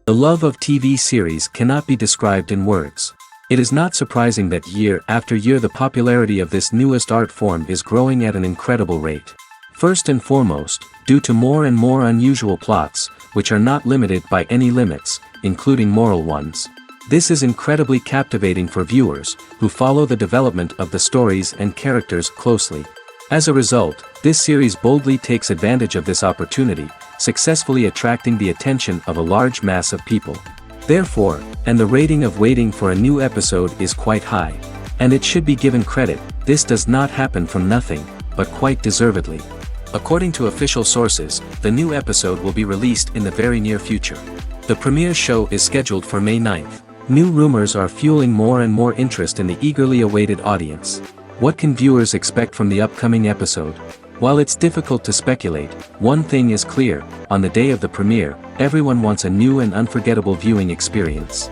The love of TV series cannot be described in words. It is not surprising that year after year the popularity of this newest art form is growing at an incredible rate. First and foremost, due to more and more unusual plots, which are not limited by any limits, including moral ones. This is incredibly captivating for viewers, who follow the development of the stories and characters closely. As a result, this series boldly takes advantage of this opportunity, successfully attracting the attention of a large mass of people. Therefore, and the rating of waiting for a new episode is quite high. And it should be given credit, this does not happen from nothing, but quite deservedly. According to official sources, the new episode will be released in the very near future. The premiere show is scheduled for May 9th. New rumors are fueling more and more interest in the eagerly awaited audience. What can viewers expect from the upcoming episode? While it's difficult to speculate, one thing is clear: on the day of the premiere, everyone wants a new and unforgettable viewing experience.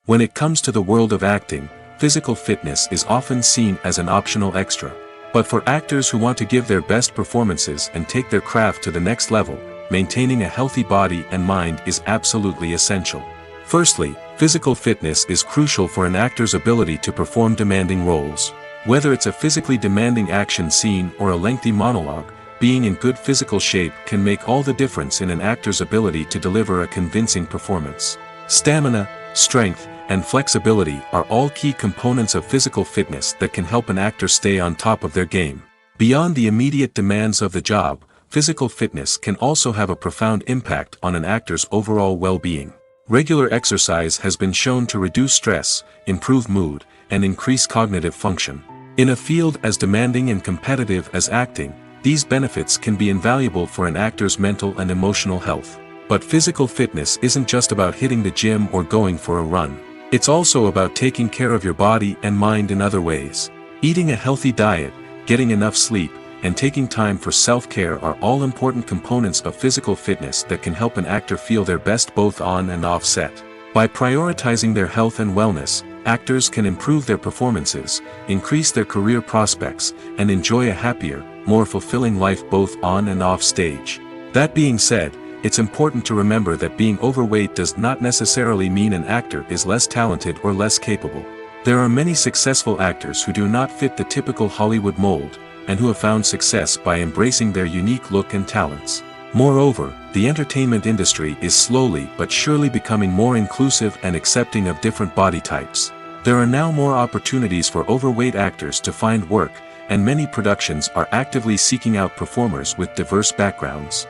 When it comes to the world of acting, physical fitness is often seen as an optional extra. But for actors who want to give their best performances and take their craft to the next level, maintaining a healthy body and mind is absolutely essential. Firstly, physical fitness is crucial for an actor's ability to perform demanding roles. Whether it's a physically demanding action scene or a lengthy monologue, being in good physical shape can make all the difference in an actor's ability to deliver a convincing performance. Stamina, strength, and flexibility are all key components of physical fitness that can help an actor stay on top of their game. Beyond the immediate demands of the job, physical fitness can also have a profound impact on an actor's overall well-being. Regular exercise has been shown to reduce stress, improve mood, and increase cognitive function. In a field as demanding and competitive as acting, these benefits can be invaluable for an actor's mental and emotional health. But physical fitness isn't just about hitting the gym or going for a run. It's also about taking care of your body and mind in other ways. Eating a healthy diet, getting enough sleep, and taking time for self-care are all important components of physical fitness that can help an actor feel their best both on and off set. By prioritizing their health and wellness, actors can improve their performances, increase their career prospects, and enjoy a happier, more fulfilling life both on and off stage. That being said, it's important to remember that being overweight does not necessarily mean an actor is less talented or less capable. There are many successful actors who do not fit the typical Hollywood mold, and who have found success by embracing their unique look and talents. Moreover, the entertainment industry is slowly but surely becoming more inclusive and accepting of different body types. There are now more opportunities for overweight actors to find work, and many productions are actively seeking out performers with diverse backgrounds.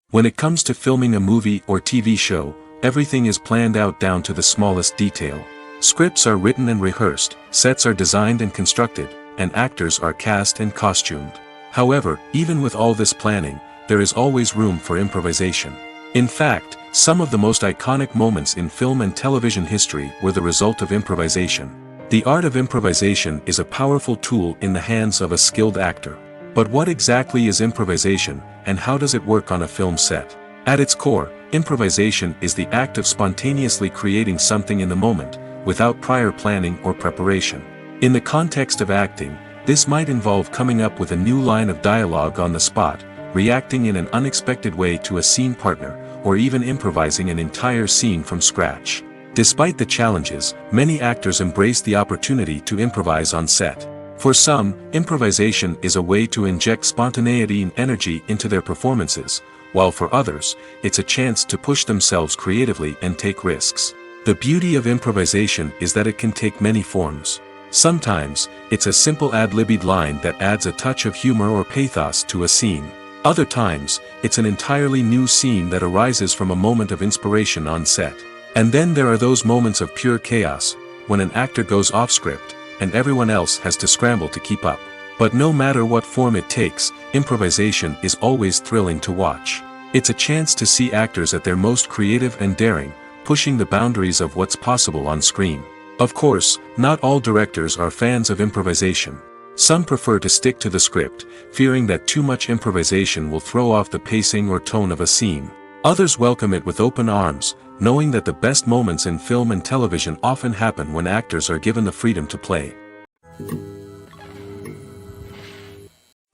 When it comes to filming a movie or TV show, everything is planned out down to the smallest detail. Scripts are written and rehearsed, sets are designed and constructed, and actors are cast and costumed. However, even with all this planning, there is always room for improvisation. In fact, some of the most iconic moments in film and television history were the result of improvisation. The art of improvisation is a powerful tool in the hands of a skilled actor. But what exactly is improvisation, and how does it work on a film set? At its core, improvisation is the act of spontaneously creating something in the moment, without prior planning or preparation. In the context of acting, this might involve coming up with a new line of dialogue on the spot, reacting in an unexpected way to a scene partner, or even improvising an entire scene from scratch. Despite the challenges, many actors embrace the opportunity to improvise on set. For some, improvisation is a way to inject spontaneity and energy into their performances, while for others, it's a chance to push themselves creatively and take risks. The beauty of improvisation is that it can take many forms. Sometimes, it's a simple ad-libbed line that adds a touch of humor or pathos to a scene. Other times, it's an entirely new scene that arises from a moment of inspiration on set. And then there are those moments of pure chaos, when an actor goes off script, and everyone else has to scramble to keep up. But no matter what form it takes, improvisation is always thrilling to watch. It's a chance to see actors at their most creative and daring, pushing the boundaries of what's possible on screen. Of course, not all directors are fans of improvisation. Some prefer to stick to the script, fearing that too much improvisation will throw off the pacing or tone of a scene. Others welcome it with open arms, knowing that the best moments in film and television often happen when actors are given the freedom to play.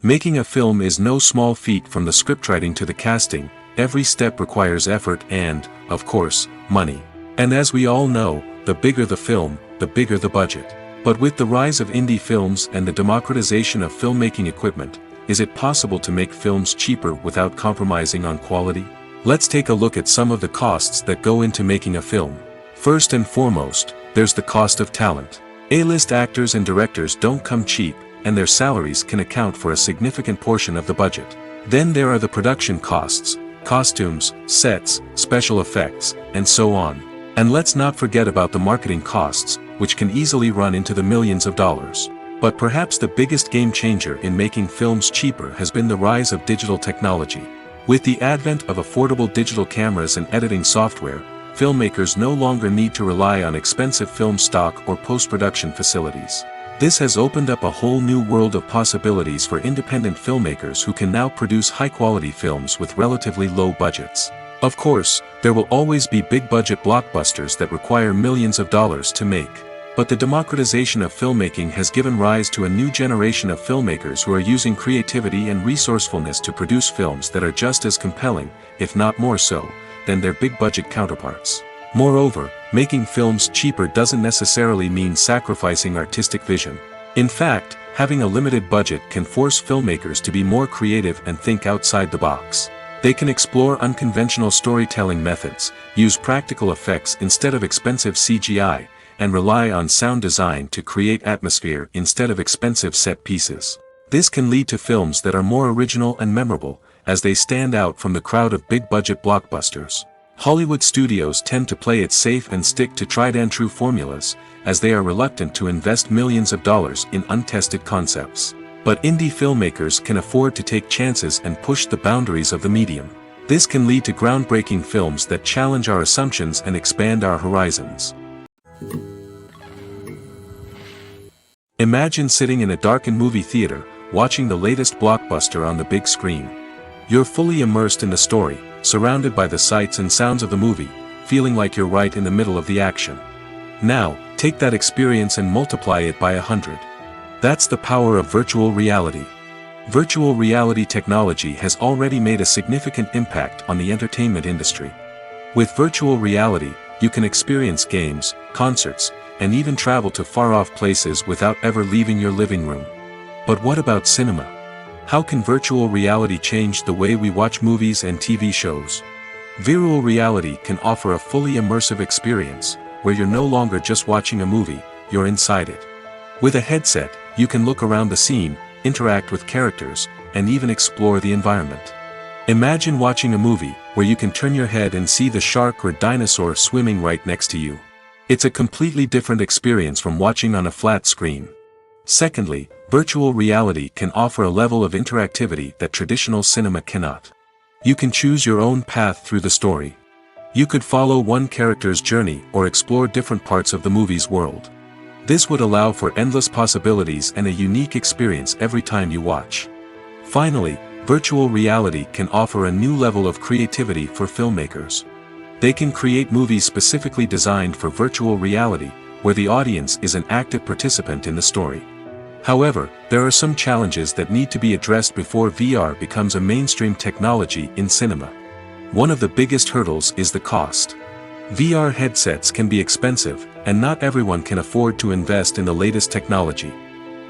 Making a film is no small feat. From the scriptwriting to the casting, every step requires effort and, of course, money. And as we all know, the bigger the film, the bigger the budget. But with the rise of indie films and the democratization of filmmaking equipment, is it possible to make films cheaper without compromising on quality? Let's take a look at some of the costs that go into making a film. First and foremost, there's the cost of talent. A-list actors and directors don't come cheap, and their salaries can account for a significant portion of the budget. Then there are the production costs, costumes, sets, special effects, and so on. And let's not forget about the marketing costs, which can easily run into the millions of dollars. But perhaps the biggest game changer in making films cheaper has been the rise of digital technology. With the advent of affordable digital cameras and editing software, filmmakers no longer need to rely on expensive film stock or post-production facilities. This has opened up a whole new world of possibilities for independent filmmakers who can now produce high-quality films with relatively low budgets. Of course, there will always be big-budget blockbusters that require millions of dollars to make. But the democratization of filmmaking has given rise to a new generation of filmmakers who are using creativity and resourcefulness to produce films that are just as compelling, if not more so, than their big-budget counterparts. Moreover, making films cheaper doesn't necessarily mean sacrificing artistic vision. In fact, having a limited budget can force filmmakers to be more creative and think outside the box. They can explore unconventional storytelling methods, use practical effects instead of expensive CGI, and rely on sound design to create atmosphere instead of expensive set pieces. This can lead to films that are more original and memorable, as they stand out from the crowd of big-budget blockbusters. Hollywood studios tend to play it safe and stick to tried-and-true formulas, as they are reluctant to invest millions of dollars in untested concepts. But indie filmmakers can afford to take chances and push the boundaries of the medium. This can lead to groundbreaking films that challenge our assumptions and expand our horizons. Imagine sitting in a darkened movie theater, watching the latest blockbuster on the big screen. You're fully immersed in the story, surrounded by the sights and sounds of the movie, feeling like you're right in the middle of the action. Now, take that experience and multiply it by 100. That's the power of virtual reality. Virtual reality technology has already made a significant impact on the entertainment industry. With virtual reality, you can experience games, concerts, and even travel to far-off places without ever leaving your living room. But what about cinema? How can virtual reality change the way we watch movies and TV shows? Virtual reality can offer a fully immersive experience, where you're no longer just watching a movie, you're inside it. With a headset, you can look around the scene, interact with characters, and even explore the environment. Imagine watching a movie, where you can turn your head and see the shark or dinosaur swimming right next to you. It's a completely different experience from watching on a flat screen. Secondly, virtual reality can offer a level of interactivity that traditional cinema cannot. You can choose your own path through the story. You could follow one character's journey or explore different parts of the movie's world. This would allow for endless possibilities and a unique experience every time you watch. Finally, virtual reality can offer a new level of creativity for filmmakers. They can create movies specifically designed for virtual reality, where the audience is an active participant in the story. However, there are some challenges that need to be addressed before VR becomes a mainstream technology in cinema. One of the biggest hurdles is the cost. VR headsets can be expensive, and not everyone can afford to invest in the latest technology.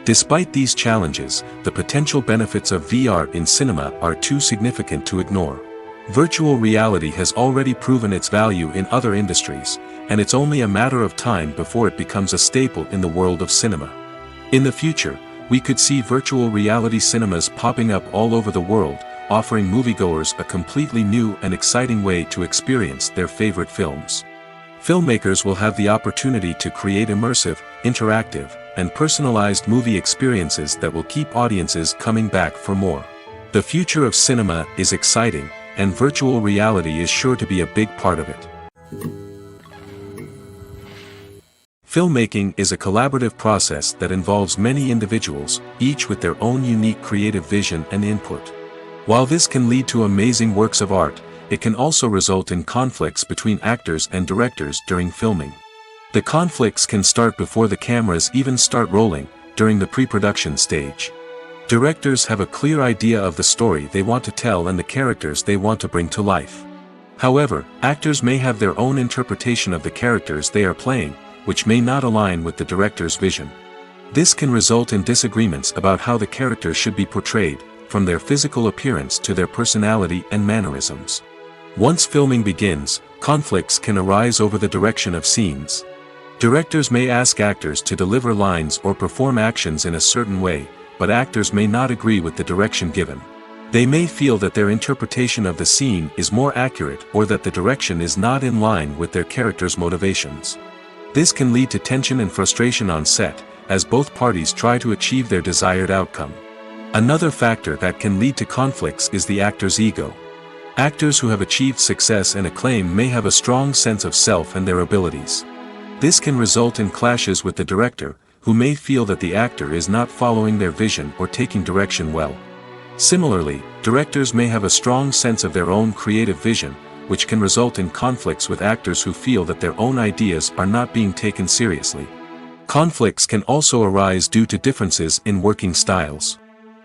Despite these challenges, the potential benefits of VR in cinema are too significant to ignore. Virtual reality has already proven its value in other industries, and it's only a matter of time before it becomes a staple in the world of cinema. In the future, we could see virtual reality cinemas popping up all over the world, offering moviegoers a completely new and exciting way to experience their favorite films. Filmmakers will have the opportunity to create immersive, interactive, and personalized movie experiences that will keep audiences coming back for more. The future of cinema is exciting, and virtual reality is sure to be a big part of it. Filmmaking is a collaborative process that involves many individuals, each with their own unique creative vision and input. While this can lead to amazing works of art, it can also result in conflicts between actors and directors during filming. The conflicts can start before the cameras even start rolling, during the pre-production stage. Directors have a clear idea of the story they want to tell and the characters they want to bring to life. However, actors may have their own interpretation of the characters they are playing, which may not align with the director's vision. This can result in disagreements about how the characters should be portrayed, from their physical appearance to their personality and mannerisms. Once filming begins, conflicts can arise over the direction of scenes. Directors may ask actors to deliver lines or perform actions in a certain way, but actors may not agree with the direction given. They may feel that their interpretation of the scene is more accurate or that the direction is not in line with their character's motivations. This can lead to tension and frustration on set, as both parties try to achieve their desired outcome. Another factor that can lead to conflicts is the actor's ego. Actors who have achieved success and acclaim may have a strong sense of self and their abilities. This can result in clashes with the director, who may feel that the actor is not following their vision or taking direction well. Similarly, directors may have a strong sense of their own creative vision, which can result in conflicts with actors who feel that their own ideas are not being taken seriously. Conflicts can also arise due to differences in working styles.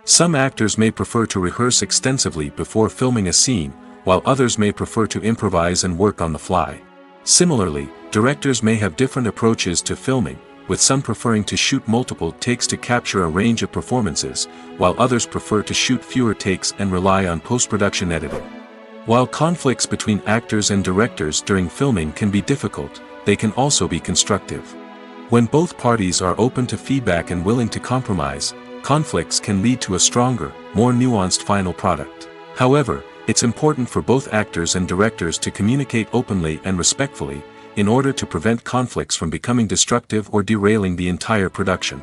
Some actors may prefer to rehearse extensively before filming a scene, while others may prefer to improvise and work on the fly. Similarly, directors may have different approaches to filming, with some preferring to shoot multiple takes to capture a range of performances, while others prefer to shoot fewer takes and rely on post-production editing. While conflicts between actors and directors during filming can be difficult, they can also be constructive. When both parties are open to feedback and willing to compromise, conflicts can lead to a stronger, more nuanced final product. However, it's important for both actors and directors to communicate openly and respectfully, in order to prevent conflicts from becoming destructive or derailing the entire production.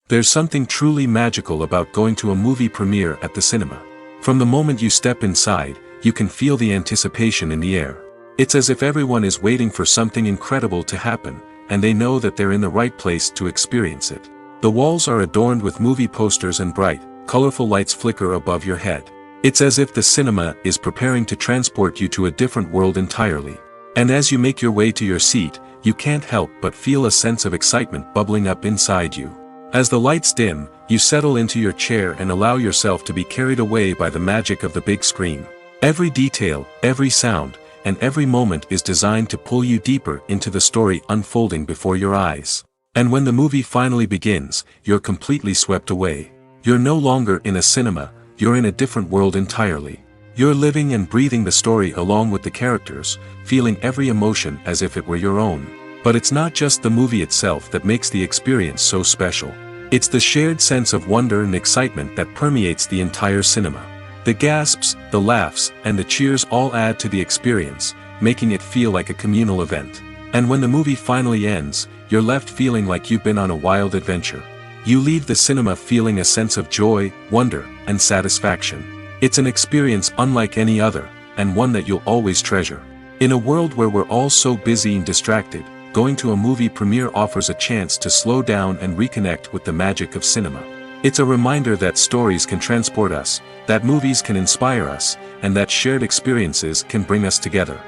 There's something truly magical about going to a movie premiere at the cinema. From the moment you step inside, you can feel the anticipation in the air. It's as if everyone is waiting for something incredible to happen, and they know that they're in the right place to experience it. The walls are adorned with movie posters and bright, colorful lights flicker above your head. It's as if the cinema is preparing to transport you to a different world entirely. And as you make your way to your seat, you can't help but feel a sense of excitement bubbling up inside you. As the lights dim, you settle into your chair and allow yourself to be carried away by the magic of the big screen. Every detail, every sound, and every moment is designed to pull you deeper into the story unfolding before your eyes. And when the movie finally begins, you're completely swept away. You're no longer in a cinema, you're in a different world entirely. You're living and breathing the story along with the characters, feeling every emotion as if it were your own. But it's not just the movie itself that makes the experience so special. It's the shared sense of wonder and excitement that permeates the entire cinema. The gasps, the laughs, and the cheers all add to the experience, making it feel like a communal event. And when the movie finally ends, you're left feeling like you've been on a wild adventure. You leave the cinema feeling a sense of joy, wonder, and satisfaction. It's an experience unlike any other, and one that you'll always treasure. In a world where we're all so busy and distracted, going to a movie premiere offers a chance to slow down and reconnect with the magic of cinema. It's a reminder that stories can transport us, that movies can inspire us, and that shared experiences can bring us together.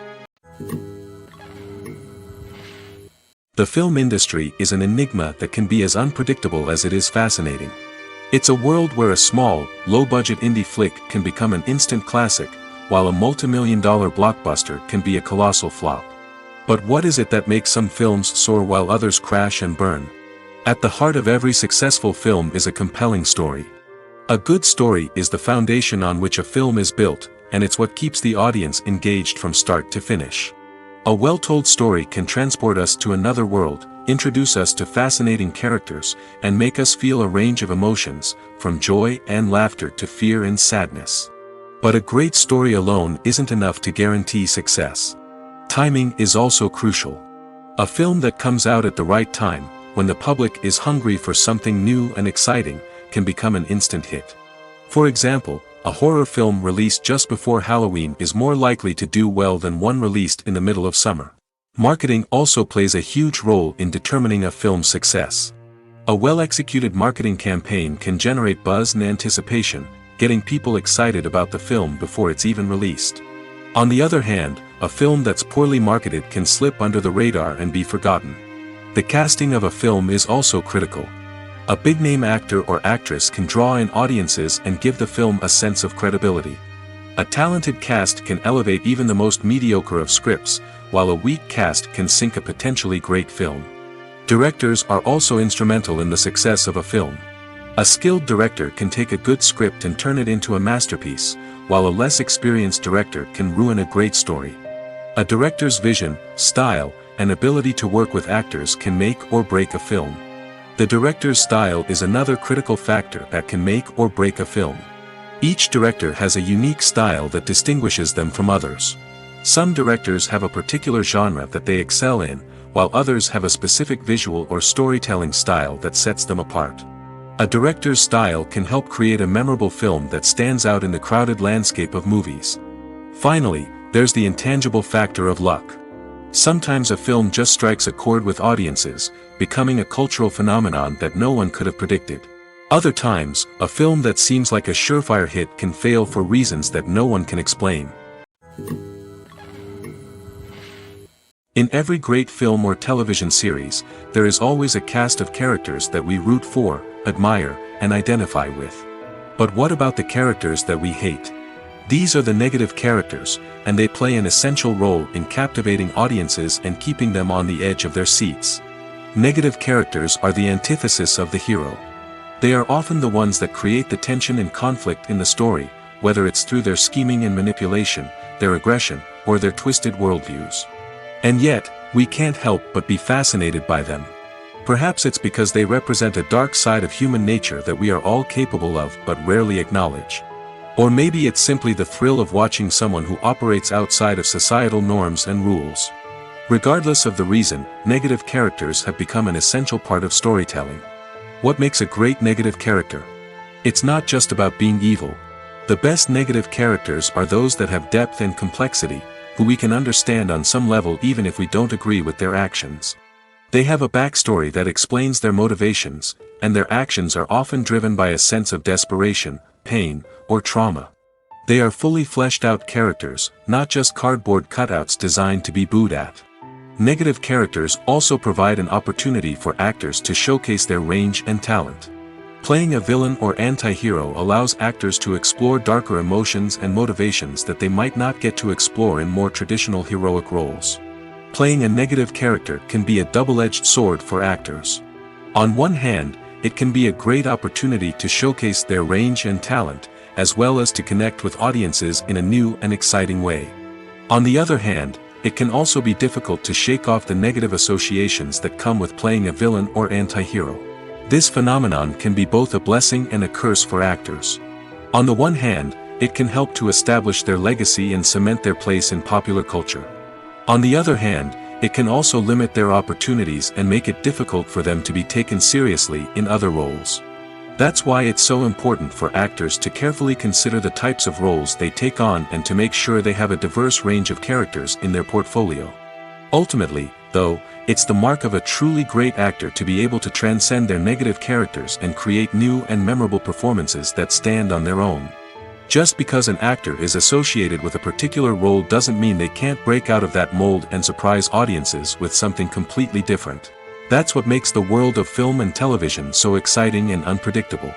The film industry is an enigma that can be as unpredictable as it is fascinating. It's a world where a small, low-budget indie flick can become an instant classic, while a multi-million-dollar blockbuster can be a colossal flop. But what is it that makes some films soar while others crash and burn? At the heart of every successful film is a compelling story. A good story is the foundation on which a film is built, and it's what keeps the audience engaged from start to finish. A well-told story can transport us to another world, introduce us to fascinating characters, and make us feel a range of emotions, from joy and laughter to fear and sadness. But a great story alone isn't enough to guarantee success. Timing is also crucial. A film that comes out at the right time, when the public is hungry for something new and exciting, can become an instant hit. For example, a horror film released just before Halloween is more likely to do well than one released in the middle of summer. Marketing also plays a huge role in determining a film's success. A well-executed marketing campaign can generate buzz and anticipation, getting people excited about the film before it's even released. On the other hand, a film that's poorly marketed can slip under the radar and be forgotten. The casting of a film is also critical. A big-name actor or actress can draw in audiences and give the film a sense of credibility. A talented cast can elevate even the most mediocre of scripts, while a weak cast can sink a potentially great film. Directors are also instrumental in the success of a film. A skilled director can take a good script and turn it into a masterpiece, while a less experienced director can ruin a great story. A director's vision, style, and ability to work with actors can make or break a film. The director's style is another critical factor that can make or break a film. Each director has a unique style that distinguishes them from others. Some directors have a particular genre that they excel in, while others have a specific visual or storytelling style that sets them apart. A director's style can help create a memorable film that stands out in the crowded landscape of movies. Finally, there's the intangible factor of luck. Sometimes a film just strikes a chord with audiences, becoming a cultural phenomenon that no one could have predicted. Other times, a film that seems like a surefire hit can fail for reasons that no one can explain. In every great film or television series, there is always a cast of characters that we root for, admire, and identify with. But what about the characters that we hate? These are the negative characters, and they play an essential role in captivating audiences and keeping them on the edge of their seats. Negative characters are the antithesis of the hero. They are often the ones that create the tension and conflict in the story, whether it's through their scheming and manipulation, their aggression, or their twisted worldviews. And yet, we can't help but be fascinated by them. Perhaps it's because they represent a dark side of human nature that we are all capable of but rarely acknowledge. Or maybe it's simply the thrill of watching someone who operates outside of societal norms and rules. Regardless of the reason, negative characters have become an essential part of storytelling. What makes a great negative character? It's not just about being evil. The best negative characters are those that have depth and complexity, who we can understand on some level even if we don't agree with their actions. They have a backstory that explains their motivations, and their actions are often driven by a sense of desperation, pain, or trauma. They are fully fleshed out characters, not just cardboard cutouts designed to be booed at. Negative characters also provide an opportunity for actors to showcase their range and talent. Playing a villain or anti-hero allows actors to explore darker emotions and motivations that they might not get to explore in more traditional heroic roles. Playing a negative character can be a double-edged sword for actors. On one hand, it can be a great opportunity to showcase their range and talent, as well as to connect with audiences in a new and exciting way. On the other hand, it can also be difficult to shake off the negative associations that come with playing a villain or anti-hero. This phenomenon can be both a blessing and a curse for actors. On the one hand, it can help to establish their legacy and cement their place in popular culture. On the other hand, it can also limit their opportunities and make it difficult for them to be taken seriously in other roles. That's why it's so important for actors to carefully consider the types of roles they take on and to make sure they have a diverse range of characters in their portfolio. Ultimately, though, it's the mark of a truly great actor to be able to transcend their negative characters and create new and memorable performances that stand on their own. Just because an actor is associated with a particular role doesn't mean they can't break out of that mold and surprise audiences with something completely different. That's what makes the world of film and television so exciting and unpredictable.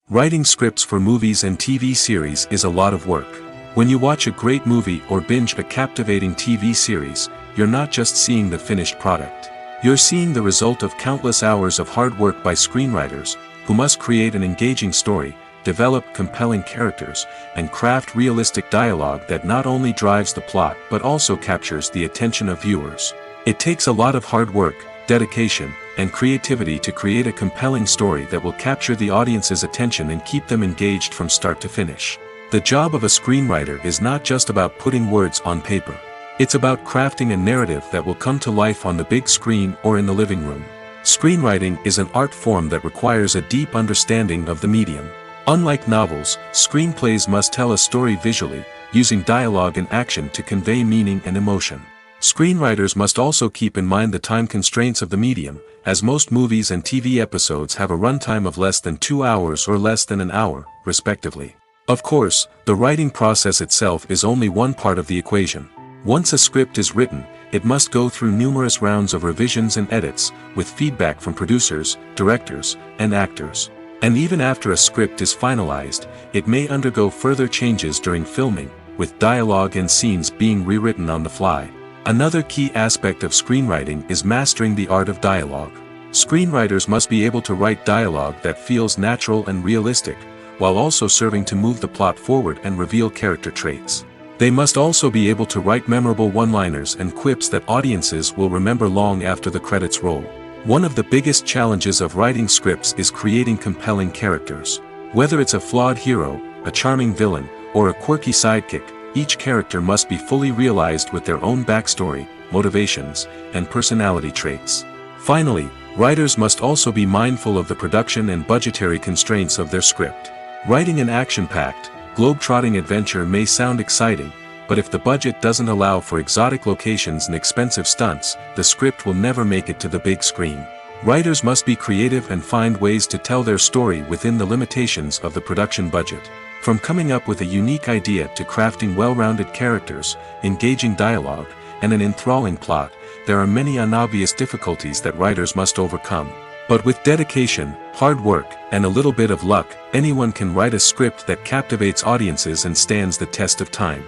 Writing scripts for movies and TV series is a lot of work. When you watch a great movie or binge a captivating TV series, you're not just seeing the finished product. You're seeing the result of countless hours of hard work by screenwriters, who must create an engaging story, develop compelling characters, and craft realistic dialogue that not only drives the plot but also captures the attention of viewers. It takes a lot of hard work, dedication, and creativity to create a compelling story that will capture the audience's attention and keep them engaged from start to finish. The job of a screenwriter is not just about putting words on paper. It's about crafting a narrative that will come to life on the big screen or in the living room. Screenwriting is an art form that requires a deep understanding of the medium. Unlike novels, screenplays must tell a story visually, using dialogue and action to convey meaning and emotion. Screenwriters must also keep in mind the time constraints of the medium, as most movies and TV episodes have a runtime of less than 2 hours or less than an hour, respectively. Of course, the writing process itself is only one part of the equation. Once a script is written, it must go through numerous rounds of revisions and edits, with feedback from producers, directors, and actors. And even after a script is finalized, it may undergo further changes during filming, with dialogue and scenes being rewritten on the fly. Another key aspect of screenwriting is mastering the art of dialogue. Screenwriters must be able to write dialogue that feels natural and realistic, while also serving to move the plot forward and reveal character traits. They must also be able to write memorable one-liners and quips that audiences will remember long after the credits roll. One of the biggest challenges of writing scripts is creating compelling characters. Whether it's a flawed hero, a charming villain, or a quirky sidekick, each character must be fully realized with their own backstory, motivations, and personality traits. Finally, writers must also be mindful of the production and budgetary constraints of their script. Writing an action-packed, globe-trotting adventure may sound exciting, but if the budget doesn't allow for exotic locations and expensive stunts, the script will never make it to the big screen. Writers must be creative and find ways to tell their story within the limitations of the production budget. From coming up with a unique idea to crafting well-rounded characters, engaging dialogue, and an enthralling plot, there are many unobvious difficulties that writers must overcome. But with dedication, hard work, and a little bit of luck, anyone can write a script that captivates audiences and stands the test of time.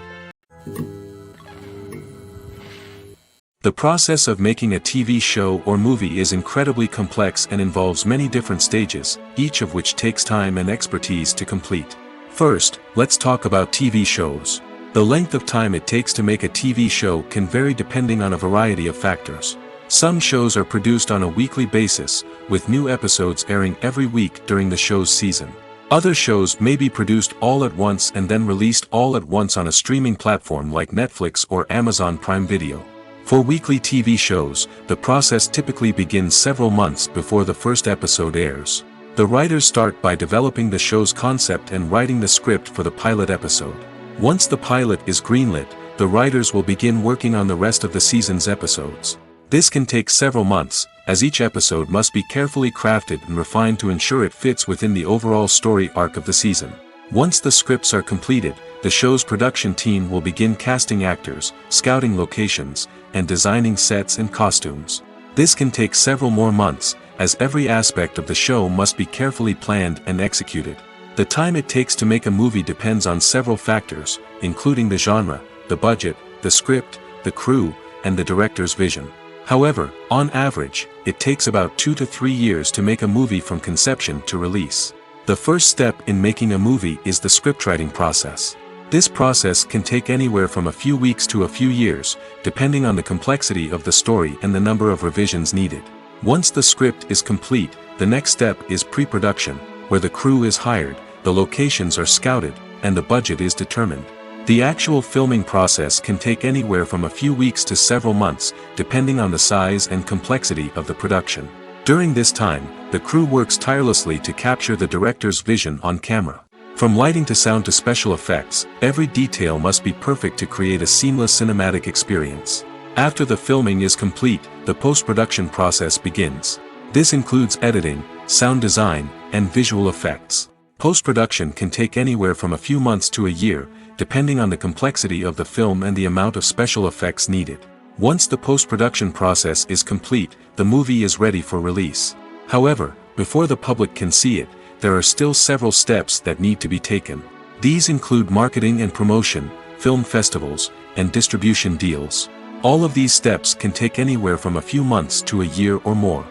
The process of making a TV show or movie is incredibly complex and involves many different stages, each of which takes time and expertise to complete. First, let's talk about TV shows. The length of time it takes to make a TV show can vary depending on a variety of factors. Some shows are produced on a weekly basis, with new episodes airing every week during the show's season. Other shows may be produced all at once and then released all at once on a streaming platform like Netflix or Amazon Prime Video. For weekly TV shows, the process typically begins several months before the first episode airs. The writers start by developing the show's concept and writing the script for the pilot episode. Once the pilot is greenlit, the writers will begin working on the rest of the season's episodes. This can take several months, as each episode must be carefully crafted and refined to ensure it fits within the overall story arc of the season. Once the scripts are completed, the show's production team will begin casting actors, scouting locations, and designing sets and costumes. This can take several more months, as every aspect of the show must be carefully planned and executed. The time it takes to make a movie depends on several factors, including the genre, the budget, the script, the crew, and the director's vision. However, on average, it takes about 2 to 3 years to make a movie from conception to release. The first step in making a movie is the scriptwriting process. This process can take anywhere from a few weeks to a few years, depending on the complexity of the story and the number of revisions needed. Once the script is complete, the next step is pre-production, where the crew is hired, the locations are scouted, and the budget is determined. The actual filming process can take anywhere from a few weeks to several months, depending on the size and complexity of the production. During this time, the crew works tirelessly to capture the director's vision on camera. From lighting to sound to special effects, every detail must be perfect to create a seamless cinematic experience. After the filming is complete, the post-production process begins. This includes editing, sound design, and visual effects. Post-production can take anywhere from a few months to a year, depending on the complexity of the film and the amount of special effects needed. Once the post-production process is complete, the movie is ready for release. However, before the public can see it, there are still several steps that need to be taken. These include marketing and promotion, film festivals, and distribution deals. All of these steps can take anywhere from a few months to a year or more.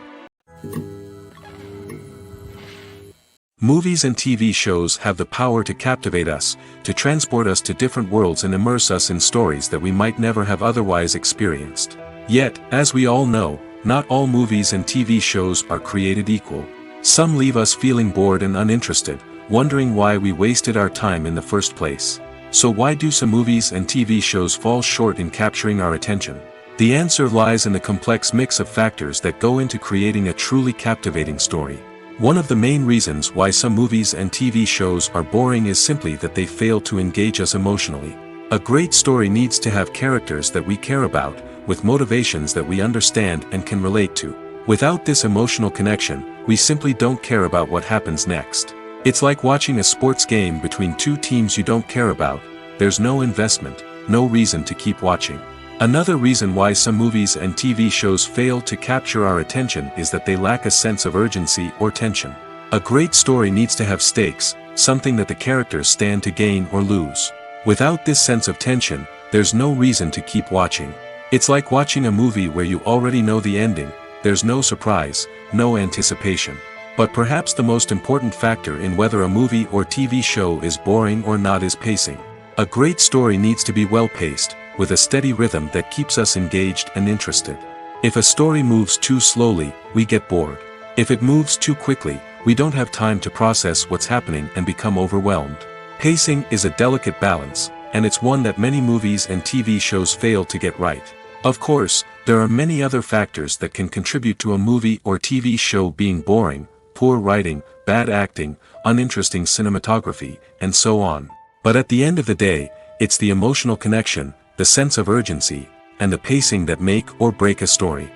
Movies and TV shows have the power to captivate us, to transport us to different worlds and immerse us in stories that we might never have otherwise experienced. Yet, as we all know, not all movies and TV shows are created equal. Some leave us feeling bored and uninterested, wondering why we wasted our time in the first place. So why do some movies and TV shows fall short in capturing our attention? The answer lies in the complex mix of factors that go into creating a truly captivating story. One of the main reasons why some movies and TV shows are boring is simply that they fail to engage us emotionally. A great story needs to have characters that we care about, with motivations that we understand and can relate to. Without this emotional connection, we simply don't care about what happens next. It's like watching a sports game between two teams you don't care about. There's no investment, no reason to keep watching. Another reason why some movies and TV shows fail to capture our attention is that they lack a sense of urgency or tension. A great story needs to have stakes, something that the characters stand to gain or lose. Without this sense of tension, there's no reason to keep watching. It's like watching a movie where you already know the ending, there's no surprise, no anticipation. But perhaps the most important factor in whether a movie or TV show is boring or not is pacing. A great story needs to be well-paced, with a steady rhythm that keeps us engaged and interested. If a story moves too slowly, we get bored. If it moves too quickly, we don't have time to process what's happening and become overwhelmed. Pacing is a delicate balance, and it's one that many movies and TV shows fail to get right. Of course, there are many other factors that can contribute to a movie or TV show being boring: poor writing, bad acting, uninteresting cinematography, and so on. But at the end of the day, it's the emotional connection, the sense of urgency, and the pacing that make or break a story.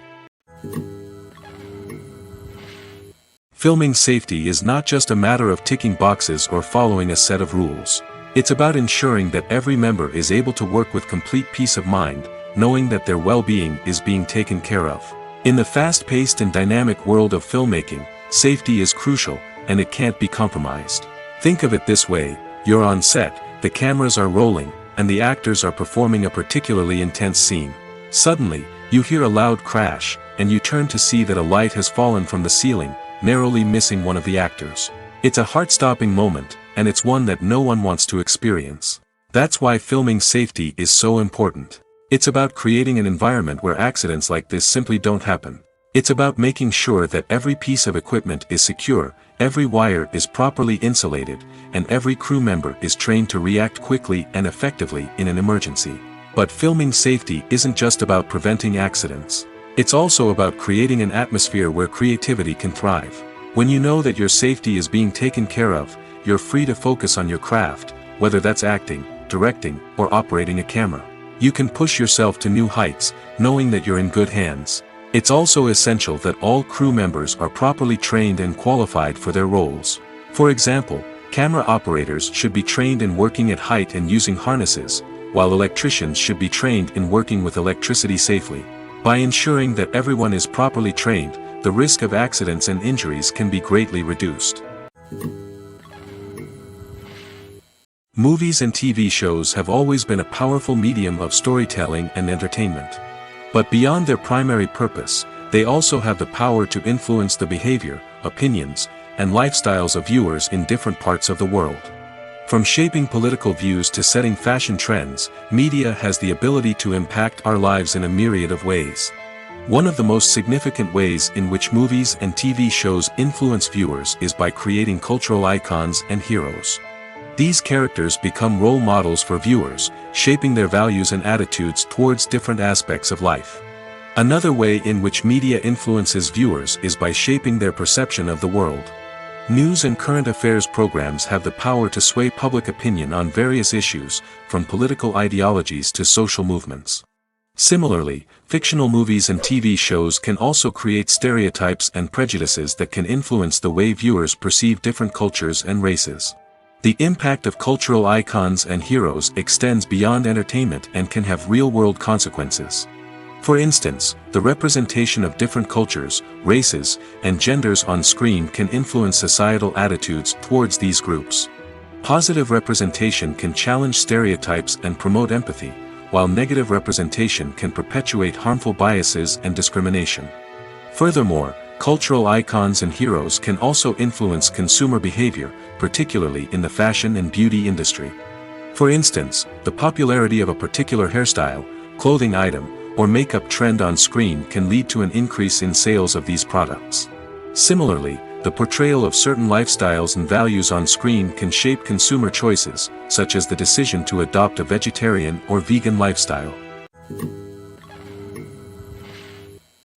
Filming safety is not just a matter of ticking boxes or following a set of rules. It's about ensuring that every member is able to work with complete peace of mind, knowing that their well-being is being taken care of. In the fast-paced and dynamic world of filmmaking, safety is crucial, and it can't be compromised. Think of it this way: you're on set, the cameras are rolling, and the actors are performing a particularly intense scene. Suddenly, you hear a loud crash, and you turn to see that a light has fallen from the ceiling, narrowly missing one of the actors. It's a heart-stopping moment, and it's one that no one wants to experience. That's why filming safety is so important. It's about creating an environment where accidents like this simply don't happen. It's about making sure that every piece of equipment is secure, every wire is properly insulated, and every crew member is trained to react quickly and effectively in an emergency. But filming safety isn't just about preventing accidents. It's also about creating an atmosphere where creativity can thrive. When you know that your safety is being taken care of, you're free to focus on your craft, whether that's acting, directing, or operating a camera. You can push yourself to new heights, knowing that you're in good hands. It's also essential that all crew members are properly trained and qualified for their roles. For example, camera operators should be trained in working at height and using harnesses, while electricians should be trained in working with electricity safely. By ensuring that everyone is properly trained, the risk of accidents and injuries can be greatly reduced. Movies and TV shows have always been a powerful medium of storytelling and entertainment. But beyond their primary purpose, they also have the power to influence the behavior, opinions, and lifestyles of viewers in different parts of the world. From shaping political views to setting fashion trends, media has the ability to impact our lives in a myriad of ways. One of the most significant ways in which movies and TV shows influence viewers is by creating cultural icons and heroes. These characters become role models for viewers, shaping their values and attitudes towards different aspects of life. Another way in which media influences viewers is by shaping their perception of the world. News and current affairs programs have the power to sway public opinion on various issues, from political ideologies to social movements. Similarly, fictional movies and TV shows can also create stereotypes and prejudices that can influence the way viewers perceive different cultures and races. The impact of cultural icons and heroes extends beyond entertainment and can have real-world consequences. For instance, the representation of different cultures, races, and genders on screen can influence societal attitudes towards these groups. Positive representation can challenge stereotypes and promote empathy, while negative representation can perpetuate harmful biases and discrimination. Furthermore, cultural icons and heroes can also influence consumer behavior, particularly in the fashion and beauty industry. For instance, the popularity of a particular hairstyle, clothing item, or makeup trend on screen can lead to an increase in sales of these products. Similarly, the portrayal of certain lifestyles and values on screen can shape consumer choices, such as the decision to adopt a vegetarian or vegan lifestyle.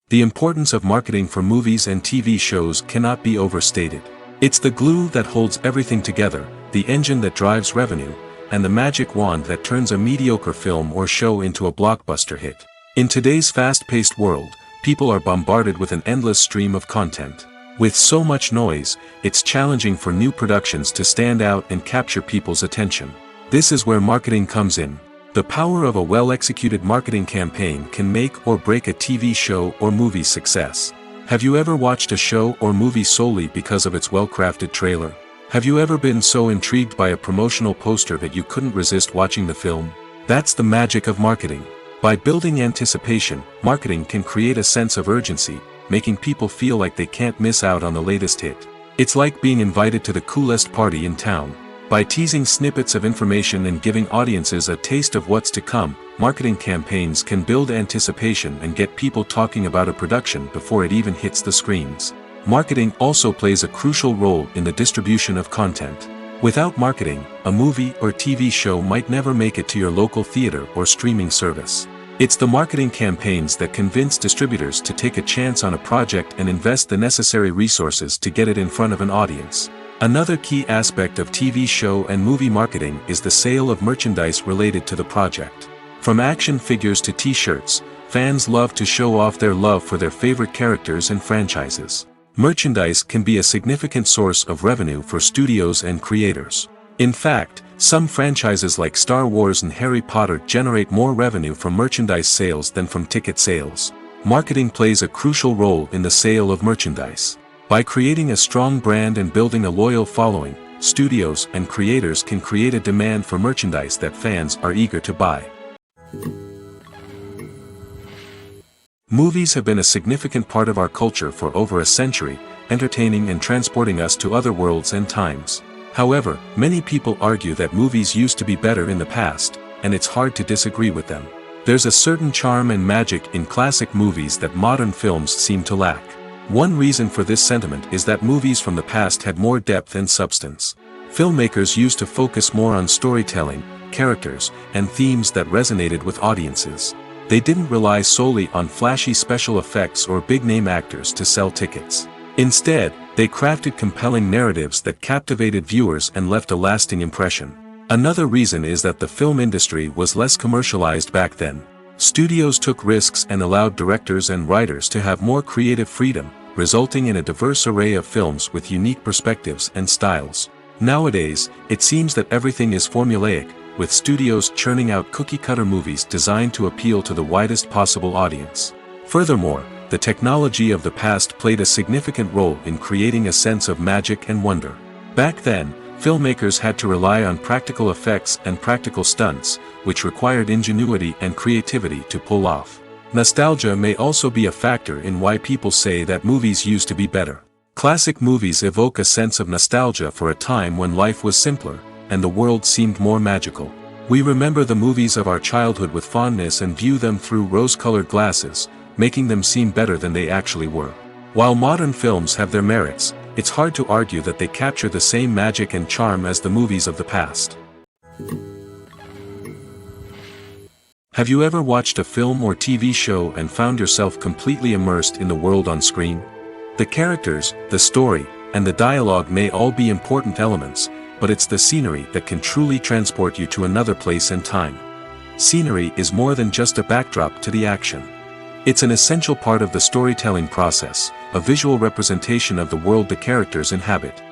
The importance of marketing for movies and TV shows cannot be overstated. It's the glue that holds everything together, the engine that drives revenue, and the magic wand that turns a mediocre film or show into a blockbuster hit. In today's fast-paced world, people are bombarded with an endless stream of content. With so much noise, it's challenging for new productions to stand out and capture people's attention. This is where marketing comes in. The power of a well-executed marketing campaign can make or break a TV show or movie's success. Have you ever watched a show or movie solely because of its well-crafted trailer? Have you ever been so intrigued by a promotional poster that you couldn't resist watching the film? That's the magic of marketing. By building anticipation, marketing can create a sense of urgency, making people feel like they can't miss out on the latest hit. It's like being invited to the coolest party in town. By teasing snippets of information and giving audiences a taste of what's to come, marketing campaigns can build anticipation and get people talking about a production before it even hits the screens. Marketing also plays a crucial role in the distribution of content. Without marketing, a movie or TV show might never make it to your local theater or streaming service. It's the marketing campaigns that convince distributors to take a chance on a project and invest the necessary resources to get it in front of an audience. Another key aspect of TV show and movie marketing is the sale of merchandise related to the project. From action figures to t-shirts, fans love to show off their love for their favorite characters and franchises. Merchandise can be a significant source of revenue for studios and creators. In fact, some franchises like Star Wars and Harry Potter generate more revenue from merchandise sales than from ticket sales. Marketing plays a crucial role in the sale of merchandise. By creating a strong brand and building a loyal following, studios and creators can create a demand for merchandise that fans are eager to buy. Movies have been a significant part of our culture for over a century, entertaining and transporting us to other worlds and times. However, many people argue that movies used to be better in the past, and it's hard to disagree with them. There's a certain charm and magic in classic movies that modern films seem to lack. One reason for this sentiment is that movies from the past had more depth and substance. Filmmakers used to focus more on storytelling, characters, and themes that resonated with audiences. They didn't rely solely on flashy special effects or big-name actors to sell tickets. Instead, they crafted compelling narratives that captivated viewers and left a lasting impression. Another reason is that the film industry was less commercialized back then. Studios took risks and allowed directors and writers to have more creative freedom, resulting in a diverse array of films with unique perspectives and styles. Nowadays, it seems that everything is formulaic, with studios churning out cookie-cutter movies designed to appeal to the widest possible audience. Furthermore, the technology of the past played a significant role in creating a sense of magic and wonder. Back then, filmmakers had to rely on practical effects and practical stunts, which required ingenuity and creativity to pull off. Nostalgia may also be a factor in why people say that movies used to be better. Classic movies evoke a sense of nostalgia for a time when life was simpler, and the world seemed more magical. We remember the movies of our childhood with fondness and view them through rose-colored glasses, making them seem better than they actually were. While modern films have their merits, it's hard to argue that they capture the same magic and charm as the movies of the past. Have you ever watched a film or TV show and found yourself completely immersed in the world on screen? The characters, the story, and the dialogue may all be important elements, but it's the scenery that can truly transport you to another place and time. Scenery is more than just a backdrop to the action. It's an essential part of the storytelling process, a visual representation of the world the characters inhabit.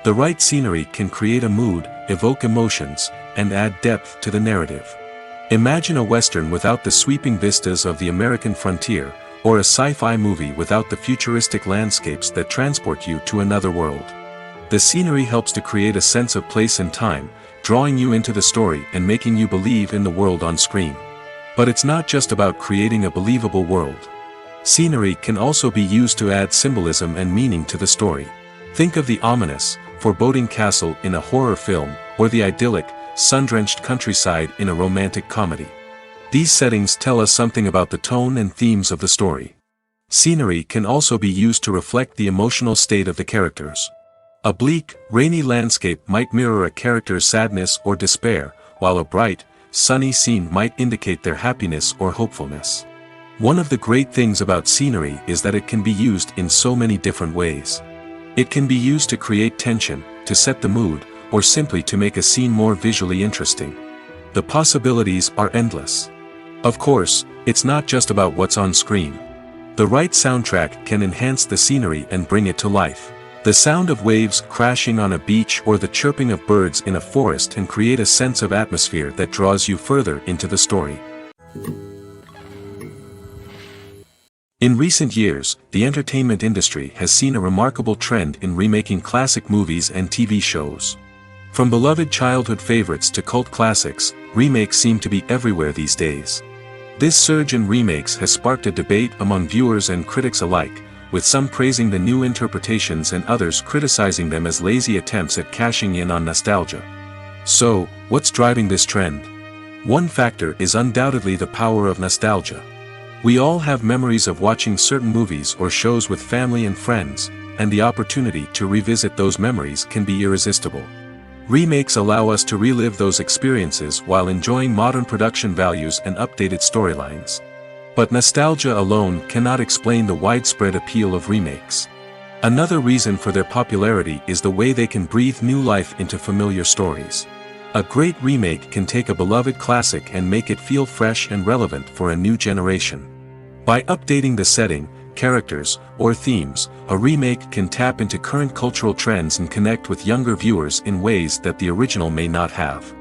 The right scenery can create a mood, evoke emotions, and add depth to the narrative. Imagine a Western without the sweeping vistas of the American frontier, or a sci-fi movie without the futuristic landscapes that transport you to another world. The scenery helps to create a sense of place and time, drawing you into the story and making you believe in the world on screen. But it's not just about creating a believable world. Scenery can also be used to add symbolism and meaning to the story. Think of the ominous, foreboding castle in a horror film, or the idyllic, sun-drenched countryside in a romantic comedy. These settings tell us something about the tone and themes of the story. Scenery can also be used to reflect the emotional state of the characters. A bleak, rainy landscape might mirror a character's sadness or despair, while a bright, sunny scene might indicate their happiness or hopefulness. One of the great things about scenery is that it can be used in so many different ways. It can be used to create tension, to set the mood, or simply to make a scene more visually interesting. The possibilities are endless. Of course, it's not just about what's on screen. The right soundtrack can enhance the scenery and bring it to life. The sound of waves crashing on a beach or the chirping of birds in a forest can create a sense of atmosphere that draws you further into the story. In recent years, the entertainment industry has seen a remarkable trend in remaking classic movies and TV shows. From beloved childhood favorites to cult classics, remakes seem to be everywhere these days. This surge in remakes has sparked a debate among viewers and critics alike, with some praising the new interpretations and others criticizing them as lazy attempts at cashing in on nostalgia. So, what's driving this trend? One factor is undoubtedly the power of nostalgia. We all have memories of watching certain movies or shows with family and friends, and the opportunity to revisit those memories can be irresistible. Remakes allow us to relive those experiences while enjoying modern production values and updated storylines. But nostalgia alone cannot explain the widespread appeal of remakes. Another reason for their popularity is the way they can breathe new life into familiar stories. A great remake can take a beloved classic and make it feel fresh and relevant for a new generation. By updating the setting, characters, or themes, a remake can tap into current cultural trends and connect with younger viewers in ways that the original may not have.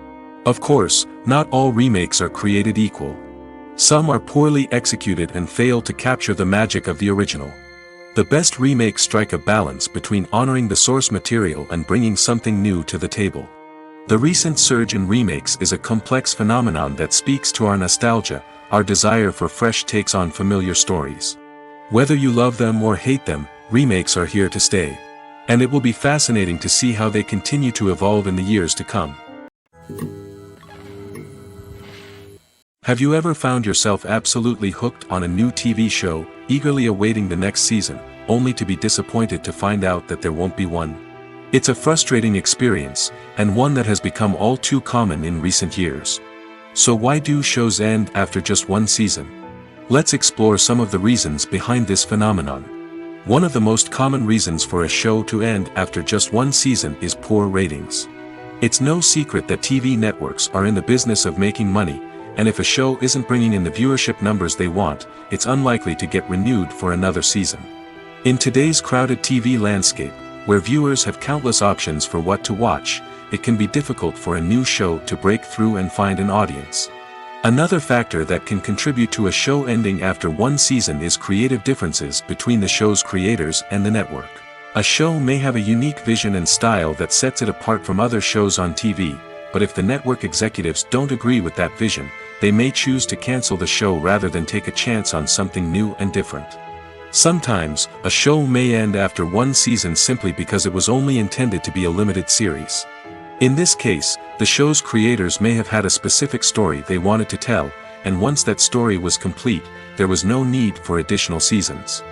Of course, not all remakes are created equal. Some are poorly executed and fail to capture the magic of the original. The best remakes strike a balance between honoring the source material and bringing something new to the table. The recent surge in remakes is a complex phenomenon that speaks to our nostalgia, our desire for fresh takes on familiar stories. Whether you love them or hate them, remakes are here to stay. And it will be fascinating to see how they continue to evolve in the years to come. Have you ever found yourself absolutely hooked on a new TV show, eagerly awaiting the next season, only to be disappointed to find out that there won't be one? It's a frustrating experience, and one that has become all too common in recent years. So why do shows end after just one season? Let's explore some of the reasons behind this phenomenon. One of the most common reasons for a show to end after just one season is poor ratings. It's no secret that TV networks are in the business of making money, and if a show isn't bringing in the viewership numbers they want, it's unlikely to get renewed for another season. In today's crowded TV landscape, where viewers have countless options for what to watch, it can be difficult for a new show to break through and find an audience. Another factor that can contribute to a show ending after one season is creative differences between the show's creators and the network. A show may have a unique vision and style that sets it apart from other shows on TV, but if the network executives don't agree with that vision, they may choose to cancel the show rather than take a chance on something new and different. Sometimes, a show may end after one season simply because it was only intended to be a limited series. In this case, the show's creators may have had a specific story they wanted to tell, and once that story was complete, there was no need for additional seasons.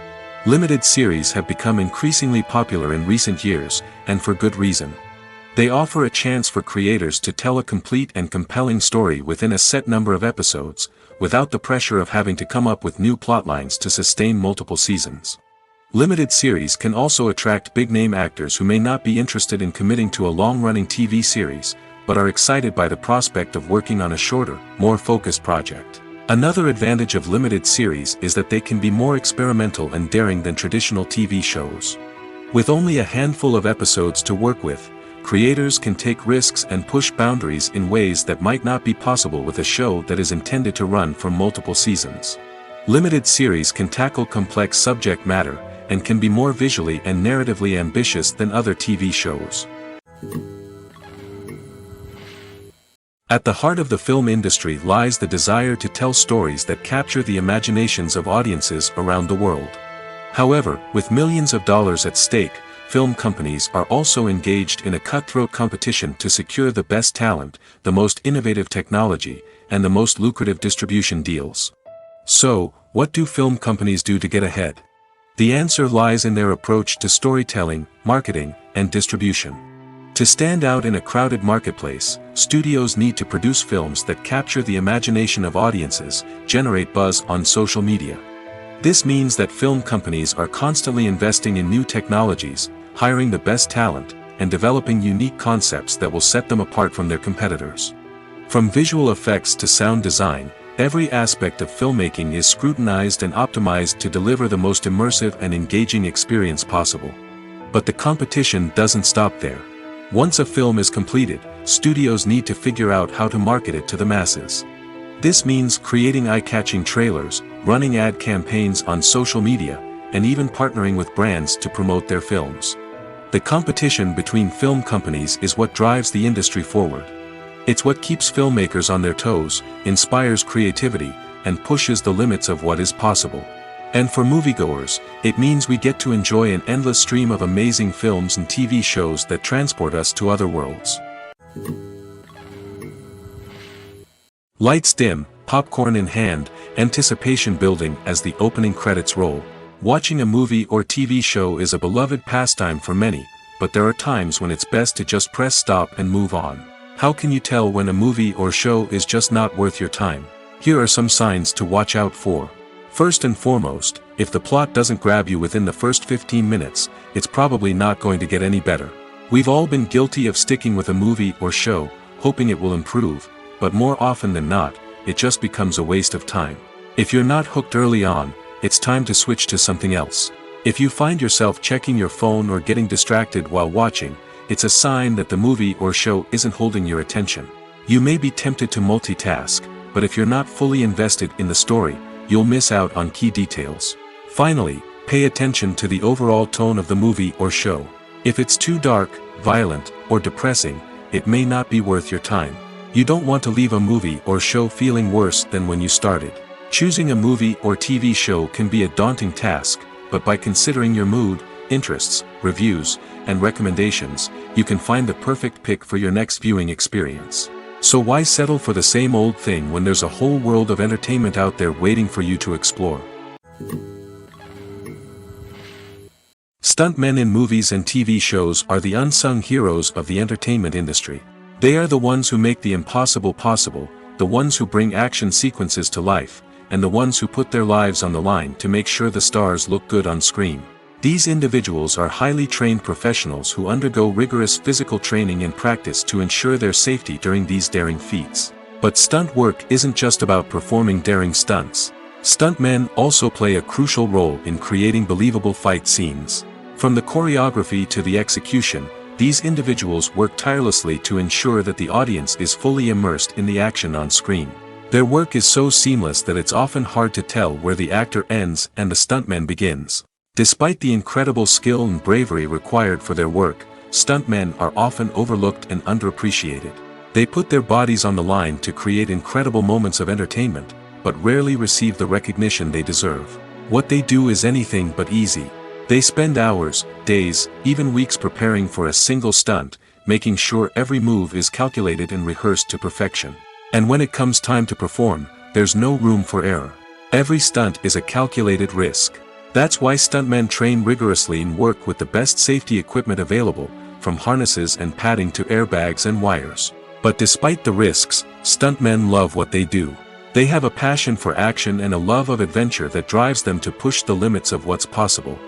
Limited series have become increasingly popular in recent years, and for good reason. They offer a chance for creators to tell a complete and compelling story within a set number of episodes, without the pressure of having to come up with new plotlines to sustain multiple seasons. Limited series can also attract big-name actors who may not be interested in committing to a long-running TV series, but are excited by the prospect of working on a shorter, more focused project. Another advantage of limited series is that they can be more experimental and daring than traditional TV shows. With only a handful of episodes to work with, creators can take risks and push boundaries in ways that might not be possible with a show that is intended to run for multiple seasons. Limited series can tackle complex subject matter, and can be more visually and narratively ambitious than other TV shows. At the heart of the film industry lies the desire to tell stories that capture the imaginations of audiences around the world. However, with millions of dollars at stake, film companies are also engaged in a cutthroat competition to secure the best talent, the most innovative technology, and the most lucrative distribution deals. So, what do film companies do to get ahead? The answer lies in their approach to storytelling, marketing, and distribution. To stand out in a crowded marketplace, studios need to produce films that capture the imagination of audiences, generate buzz on social media. This means that film companies are constantly investing in new technologies, hiring the best talent, and developing unique concepts that will set them apart from their competitors. From visual effects to sound design, every aspect of filmmaking is scrutinized and optimized to deliver the most immersive and engaging experience possible. But the competition doesn't stop there. Once a film is completed, studios need to figure out how to market it to the masses. This means creating eye-catching trailers, running ad campaigns on social media, and even partnering with brands to promote their films. The competition between film companies is what drives the industry forward. It's what keeps filmmakers on their toes, inspires creativity, and pushes the limits of what is possible. And for moviegoers, it means we get to enjoy an endless stream of amazing films and TV shows that transport us to other worlds. Lights dim, popcorn in hand, anticipation building as the opening credits roll. Watching a movie or TV show is a beloved pastime for many, but there are times when it's best to just press stop and move on. How can you tell when a movie or show is just not worth your time? Here are some signs to watch out for. First and foremost, if the plot doesn't grab you within the first 15 minutes, it's probably not going to get any better. We've all been guilty of sticking with a movie or show, hoping it will improve, but more often than not, it just becomes a waste of time. If you're not hooked early on, it's time to switch to something else. If you find yourself checking your phone or getting distracted while watching, it's a sign that the movie or show isn't holding your attention. You may be tempted to multitask, but if you're not fully invested in the story, you'll miss out on key details. Finally, pay attention to the overall tone of the movie or show. If it's too dark, violent, or depressing, it may not be worth your time. You don't want to leave a movie or show feeling worse than when you started. Choosing a movie or TV show can be a daunting task, but by considering your mood, interests, reviews, and recommendations, you can find the perfect pick for your next viewing experience. So why settle for the same old thing when there's a whole world of entertainment out there waiting for you to explore? Stuntmen in movies and TV shows are the unsung heroes of the entertainment industry. They are the ones who make the impossible possible, the ones who bring action sequences to life, and the ones who put their lives on the line to make sure the stars look good on screen. These individuals are highly trained professionals who undergo rigorous physical training and practice to ensure their safety during these daring feats. But stunt work isn't just about performing daring stunts. Stuntmen also play a crucial role in creating believable fight scenes. From the choreography to the execution, these individuals work tirelessly to ensure that the audience is fully immersed in the action on screen. Their work is so seamless that it's often hard to tell where the actor ends and the stuntman begins. Despite the incredible skill and bravery required for their work, stuntmen are often overlooked and underappreciated. They put their bodies on the line to create incredible moments of entertainment, but rarely receive the recognition they deserve. What they do is anything but easy. They spend hours, days, even weeks preparing for a single stunt, making sure every move is calculated and rehearsed to perfection. And when it comes time to perform, there's no room for error. Every stunt is a calculated risk. That's why stuntmen train rigorously and work with the best safety equipment available, from harnesses and padding to airbags and wires. But despite the risks, stuntmen love what they do. They have a passion for action and a love of adventure that drives them to push the limits of what's possible.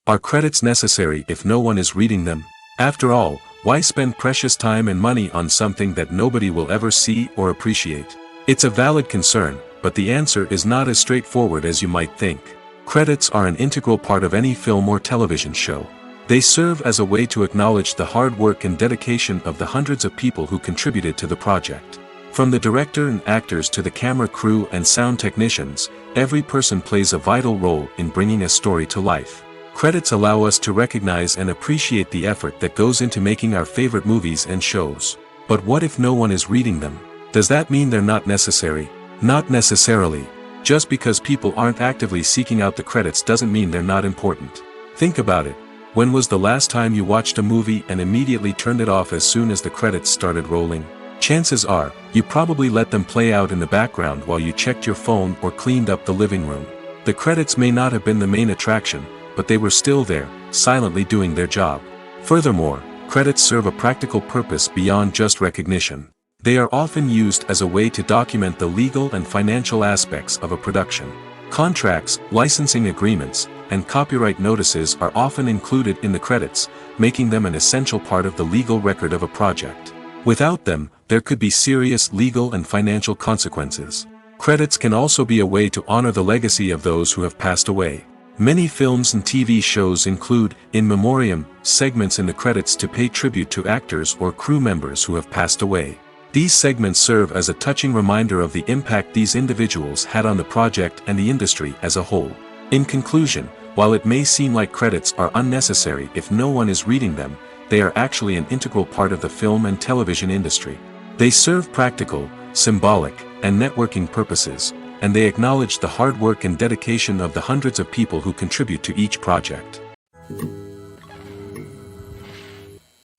Are credits necessary if no one is reading them? After all, why spend precious time and money on something that nobody will ever see or appreciate? It's a valid concern, but the answer is not as straightforward as you might think. Credits are an integral part of any film or television show. They serve as a way to acknowledge the hard work and dedication of the hundreds of people who contributed to the project. From the director and actors to the camera crew and sound technicians, every person plays a vital role in bringing a story to life. Credits allow us to recognize and appreciate the effort that goes into making our favorite movies and shows. But what if no one is reading them? Does that mean they're not necessary? Not necessarily. Just because people aren't actively seeking out the credits doesn't mean they're not important. Think about it. When was the last time you watched a movie and immediately turned it off as soon as the credits started rolling? Chances are, you probably let them play out in the background while you checked your phone or cleaned up the living room. The credits may not have been the main attraction, but they were still there, silently doing their job. Furthermore, credits serve a practical purpose beyond just recognition. They are often used as a way to document the legal and financial aspects of a production. Contracts, licensing agreements, and copyright notices are often included in the credits, making them an essential part of the legal record of a project. Without them, there could be serious legal and financial consequences. Credits can also be a way to honor the legacy of those who have passed away. Many films and TV shows include, in memoriam, segments in the credits to pay tribute to actors or crew members who have passed away. These segments serve as a touching reminder of the impact these individuals had on the project and the industry as a whole. In conclusion, while it may seem like credits are unnecessary if no one is reading them, they are actually an integral part of the film and television industry. They serve practical, symbolic, and networking purposes, and they acknowledge the hard work and dedication of the hundreds of people who contribute to each project.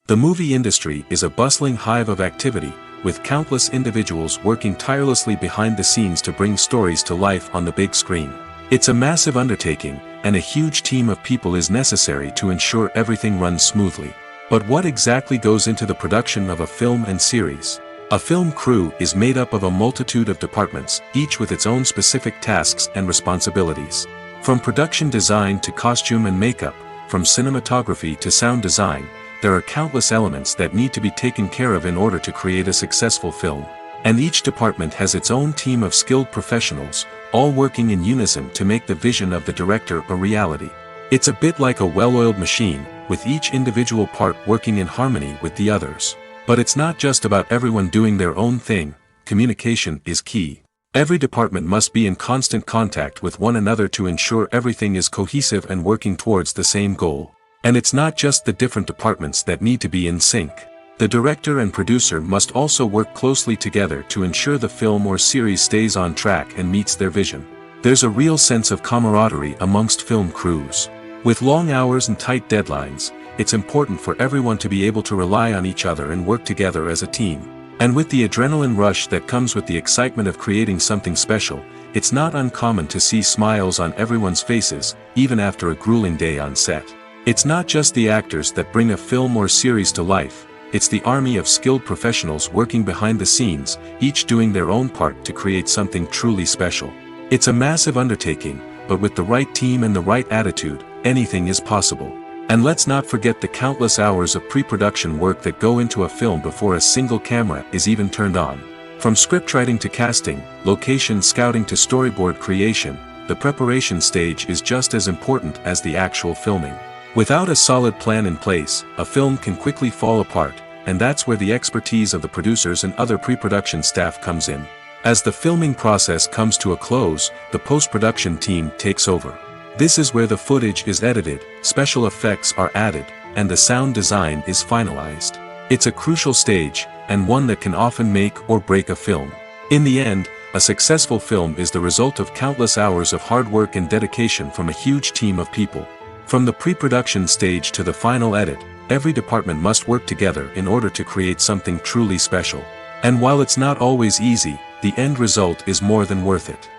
The movie industry is a bustling hive of activity, with countless individuals working tirelessly behind the scenes to bring stories to life on the big screen. It's a massive undertaking, and a huge team of people is necessary to ensure everything runs smoothly. But what exactly goes into the production of a film and series? A film crew is made up of a multitude of departments, each with its own specific tasks and responsibilities. From production design to costume and makeup, from cinematography to sound design, there are countless elements that need to be taken care of in order to create a successful film. And each department has its own team of skilled professionals, all working in unison to make the vision of the director a reality. It's a bit like a well-oiled machine, with each individual part working in harmony with the others. But it's not just about everyone doing their own thing. Communication is key. Every department must be in constant contact with one another to ensure everything is cohesive and working towards the same goal. And it's not just the different departments that need to be in sync. The director and producer must also work closely together to ensure the film or series stays on track and meets their vision. There's a real sense of camaraderie amongst film crews. With long hours and tight deadlines, it's important for everyone to be able to rely on each other and work together as a team. And with the adrenaline rush that comes with the excitement of creating something special, it's not uncommon to see smiles on everyone's faces, even after a grueling day on set. It's not just the actors that bring a film or series to life, it's the army of skilled professionals working behind the scenes, each doing their own part to create something truly special. It's a massive undertaking, but with the right team and the right attitude, anything is possible. And let's not forget the countless hours of pre-production work that go into a film before a single camera is even turned on. From scriptwriting to casting, location scouting to storyboard creation, the preparation stage is just as important as the actual filming. Without a solid plan in place, a film can quickly fall apart, and that's where the expertise of the producers and other pre-production staff comes in. As the filming process comes to a close, the post-production team takes over. This is where the footage is edited, special effects are added, and the sound design is finalized. It's a crucial stage, and one that can often make or break a film. In the end, a successful film is the result of countless hours of hard work and dedication from a huge team of people. From the pre-production stage to the final edit, every department must work together in order to create something truly special. And while it's not always easy, the end result is more than worth it.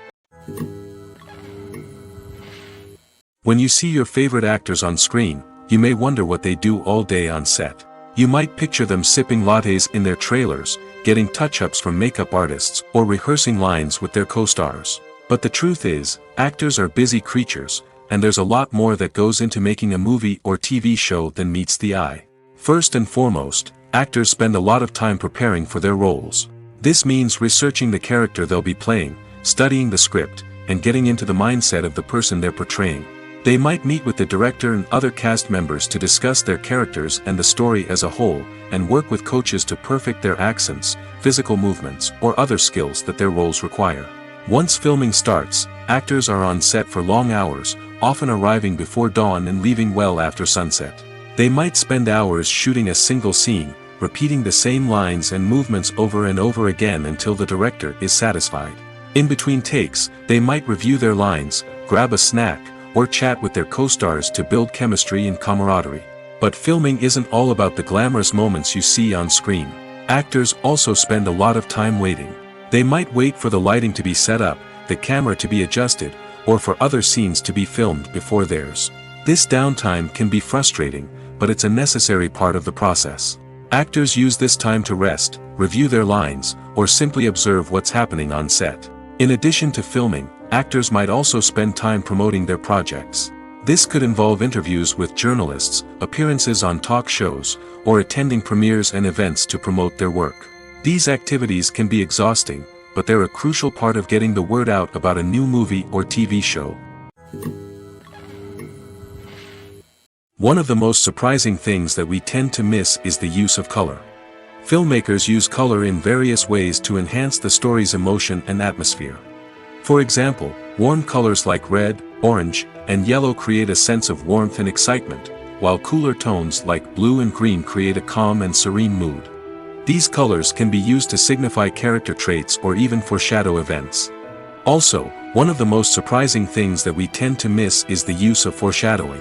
When you see your favorite actors on screen, you may wonder what they do all day on set. You might picture them sipping lattes in their trailers, getting touch-ups from makeup artists, or rehearsing lines with their co-stars. But the truth is, actors are busy creatures, and there's a lot more that goes into making a movie or TV show than meets the eye. First and foremost, actors spend a lot of time preparing for their roles. This means researching the character they'll be playing, studying the script, and getting into the mindset of the person they're portraying. They might meet with the director and other cast members to discuss their characters and the story as a whole, and work with coaches to perfect their accents, physical movements, or other skills that their roles require. Once filming starts, actors are on set for long hours, often arriving before dawn and leaving well after sunset. They might spend hours shooting a single scene, repeating the same lines and movements over and over again until the director is satisfied. In between takes, they might review their lines, grab a snack, or chat with their co-stars to build chemistry and camaraderie. But filming isn't all about the glamorous moments you see on screen. Actors also spend a lot of time waiting. They might wait for the lighting to be set up, the camera to be adjusted, or for other scenes to be filmed before theirs. This downtime can be frustrating, but it's a necessary part of the process. Actors use this time to rest, review their lines, or simply observe what's happening on set. In addition to filming, actors might also spend time promoting their projects. This could involve interviews with journalists, appearances on talk shows, or attending premieres and events to promote their work. These activities can be exhausting, but they're a crucial part of getting the word out about a new movie or TV show. One of the most surprising things that we tend to miss is the use of color. Filmmakers use color in various ways to enhance the story's emotion and atmosphere. For example, warm colors like red, orange, and yellow create a sense of warmth and excitement, while cooler tones like blue and green create a calm and serene mood. These colors can be used to signify character traits or even foreshadow events. Also, one of the most surprising things that we tend to miss is the use of foreshadowing.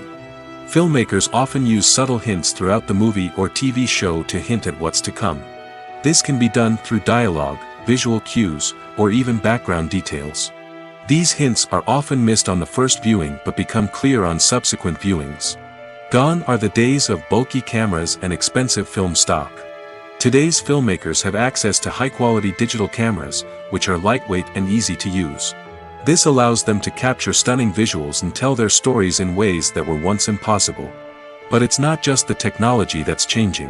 Filmmakers often use subtle hints throughout the movie or TV show to hint at what's to come. This can be done through dialogue, visual cues, or even background details. These hints are often missed on the first viewing but become clear on subsequent viewings. Gone are the days of bulky cameras and expensive film stock. Today's filmmakers have access to high-quality digital cameras, which are lightweight and easy to use. This allows them to capture stunning visuals and tell their stories in ways that were once impossible. But it's not just the technology that's changing.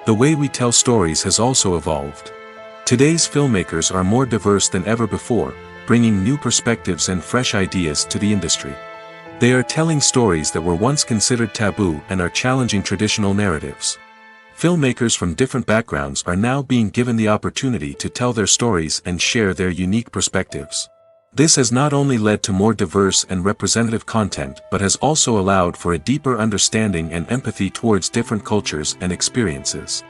The way we tell stories has also evolved. Today's filmmakers are more diverse than ever before, bringing new perspectives and fresh ideas to the industry. They are telling stories that were once considered taboo and are challenging traditional narratives. Filmmakers from different backgrounds are now being given the opportunity to tell their stories and share their unique perspectives. This has not only led to more diverse and representative content but has also allowed for a deeper understanding and empathy towards different cultures and experiences.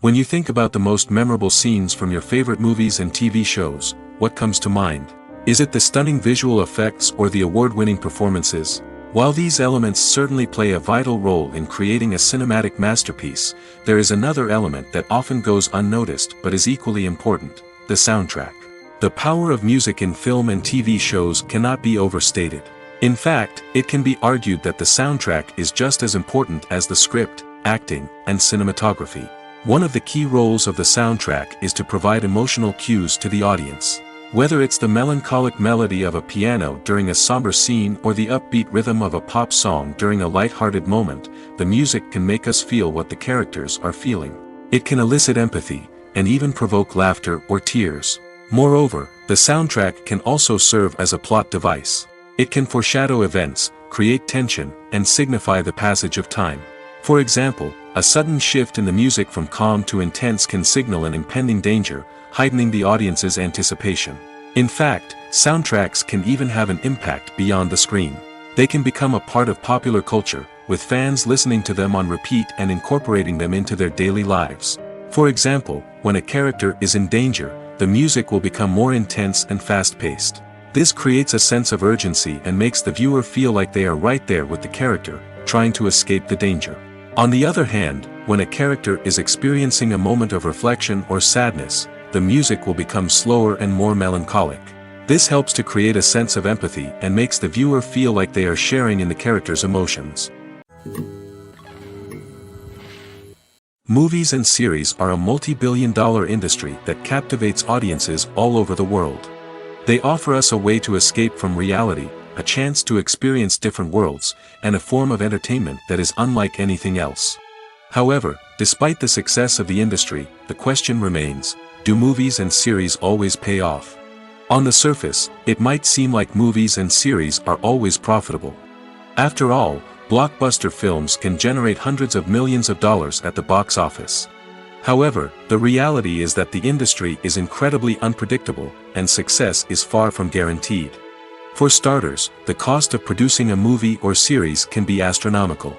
When you think about the most memorable scenes from your favorite movies and TV shows, what comes to mind? Is it the stunning visual effects or the award-winning performances? While these elements certainly play a vital role in creating a cinematic masterpiece, there is another element that often goes unnoticed but is equally important: the soundtrack. The power of music in film and TV shows cannot be overstated. In fact, it can be argued that the soundtrack is just as important as the script, acting, and cinematography. One of the key roles of the soundtrack is to provide emotional cues to the audience. Whether it's the melancholic melody of a piano during a somber scene or the upbeat rhythm of a pop song during a light-hearted moment, the music can make us feel what the characters are feeling. It can elicit empathy, and even provoke laughter or tears. Moreover, the soundtrack can also serve as a plot device. It can foreshadow events, create tension, and signify the passage of time. For example, a sudden shift in the music from calm to intense can signal an impending danger, heightening the audience's anticipation. In fact, soundtracks can even have an impact beyond the screen. They can become a part of popular culture, with fans listening to them on repeat and incorporating them into their daily lives. For example, when a character is in danger, the music will become more intense and fast-paced. This creates a sense of urgency and makes the viewer feel like they are right there with the character, trying to escape the danger. On the other hand, when a character is experiencing a moment of reflection or sadness, the music will become slower and more melancholic. This helps to create a sense of empathy and makes the viewer feel like they are sharing in the character's emotions. Movies and series are a multi-billion-dollar industry that captivates audiences all over the world. They offer us a way to escape from reality, a chance to experience different worlds, and a form of entertainment that is unlike anything else. However, despite the success of the industry, the question remains: do movies and series always pay off? On the surface, it might seem like movies and series are always profitable. After all, blockbuster films can generate hundreds of millions of dollars at the box office. However, the reality is that the industry is incredibly unpredictable, and success is far from guaranteed. For starters, the cost of producing a movie or series can be astronomical.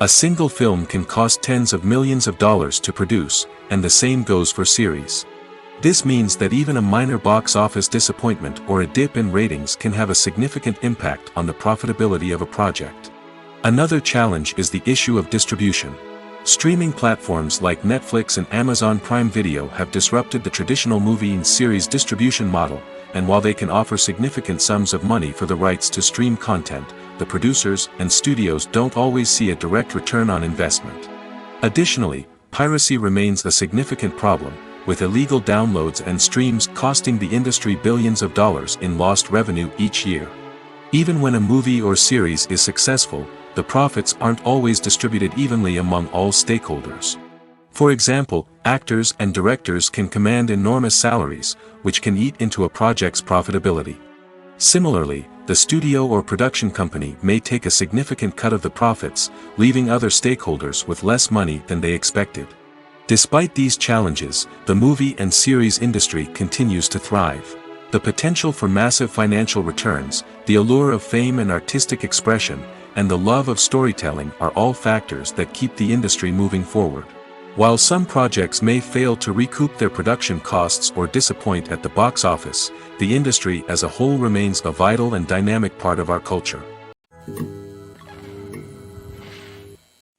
A single film can cost tens of millions of dollars to produce, and the same goes for series. This means that even a minor box office disappointment or a dip in ratings can have a significant impact on the profitability of a project. Another challenge is the issue of distribution. Streaming platforms like Netflix and Amazon Prime Video have disrupted the traditional movie and series distribution model, and while they can offer significant sums of money for the rights to stream content, the producers and studios don't always see a direct return on investment. Additionally, piracy remains a significant problem, with illegal downloads and streams costing the industry billions of dollars in lost revenue each year. Even when a movie or series is successful, the profits aren't always distributed evenly among all stakeholders. For example, actors and directors can command enormous salaries, which can eat into a project's profitability. Similarly, the studio or production company may take a significant cut of the profits, leaving other stakeholders with less money than they expected. Despite these challenges, the movie and series industry continues to thrive. The potential for massive financial returns, the allure of fame and artistic expression, and the love of storytelling are all factors that keep the industry moving forward. While some projects may fail to recoup their production costs or disappoint at the box office, the industry as a whole remains a vital and dynamic part of our culture.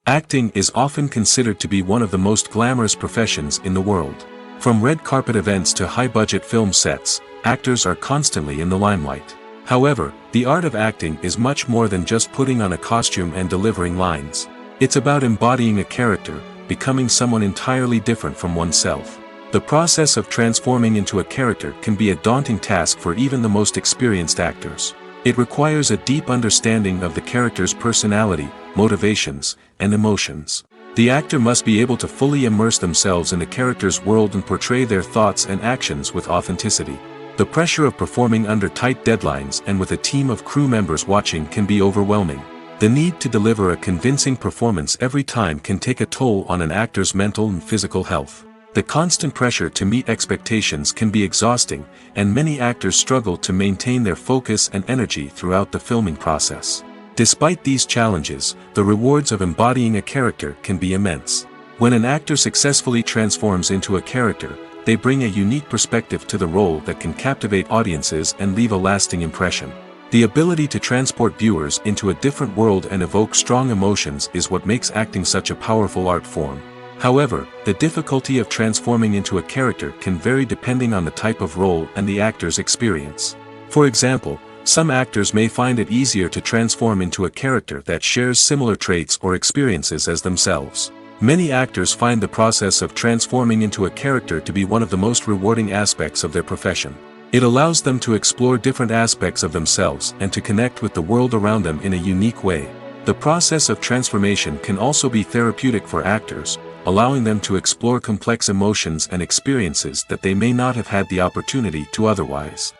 Acting is often considered to be one of the most glamorous professions in the world. From red carpet events to high-budget film sets, actors are constantly in the limelight. However, the art of acting is much more than just putting on a costume and delivering lines. It's about embodying a character, becoming someone entirely different from oneself. The process of transforming into a character can be a daunting task for even the most experienced actors. It requires a deep understanding of the character's personality, motivations, and emotions. The actor must be able to fully immerse themselves in the character's world and portray their thoughts and actions with authenticity. The pressure of performing under tight deadlines and with a team of crew members watching can be overwhelming. The need to deliver a convincing performance every time can take a toll on an actor's mental and physical health. The constant pressure to meet expectations can be exhausting, and many actors struggle to maintain their focus and energy throughout the filming process. Despite these challenges, the rewards of embodying a character can be immense. When an actor successfully transforms into a character, they bring a unique perspective to the role that can captivate audiences and leave a lasting impression. The ability to transport viewers into a different world and evoke strong emotions is what makes acting such a powerful art form. However, the difficulty of transforming into a character can vary depending on the type of role and the actor's experience. For example, some actors may find it easier to transform into a character that shares similar traits or experiences as themselves. Many actors find the process of transforming into a character to be one of the most rewarding aspects of their profession. It allows them to explore different aspects of themselves and to connect with the world around them in a unique way. The process of transformation can also be therapeutic for actors, allowing them to explore complex emotions and experiences that they may not have had the opportunity to otherwise.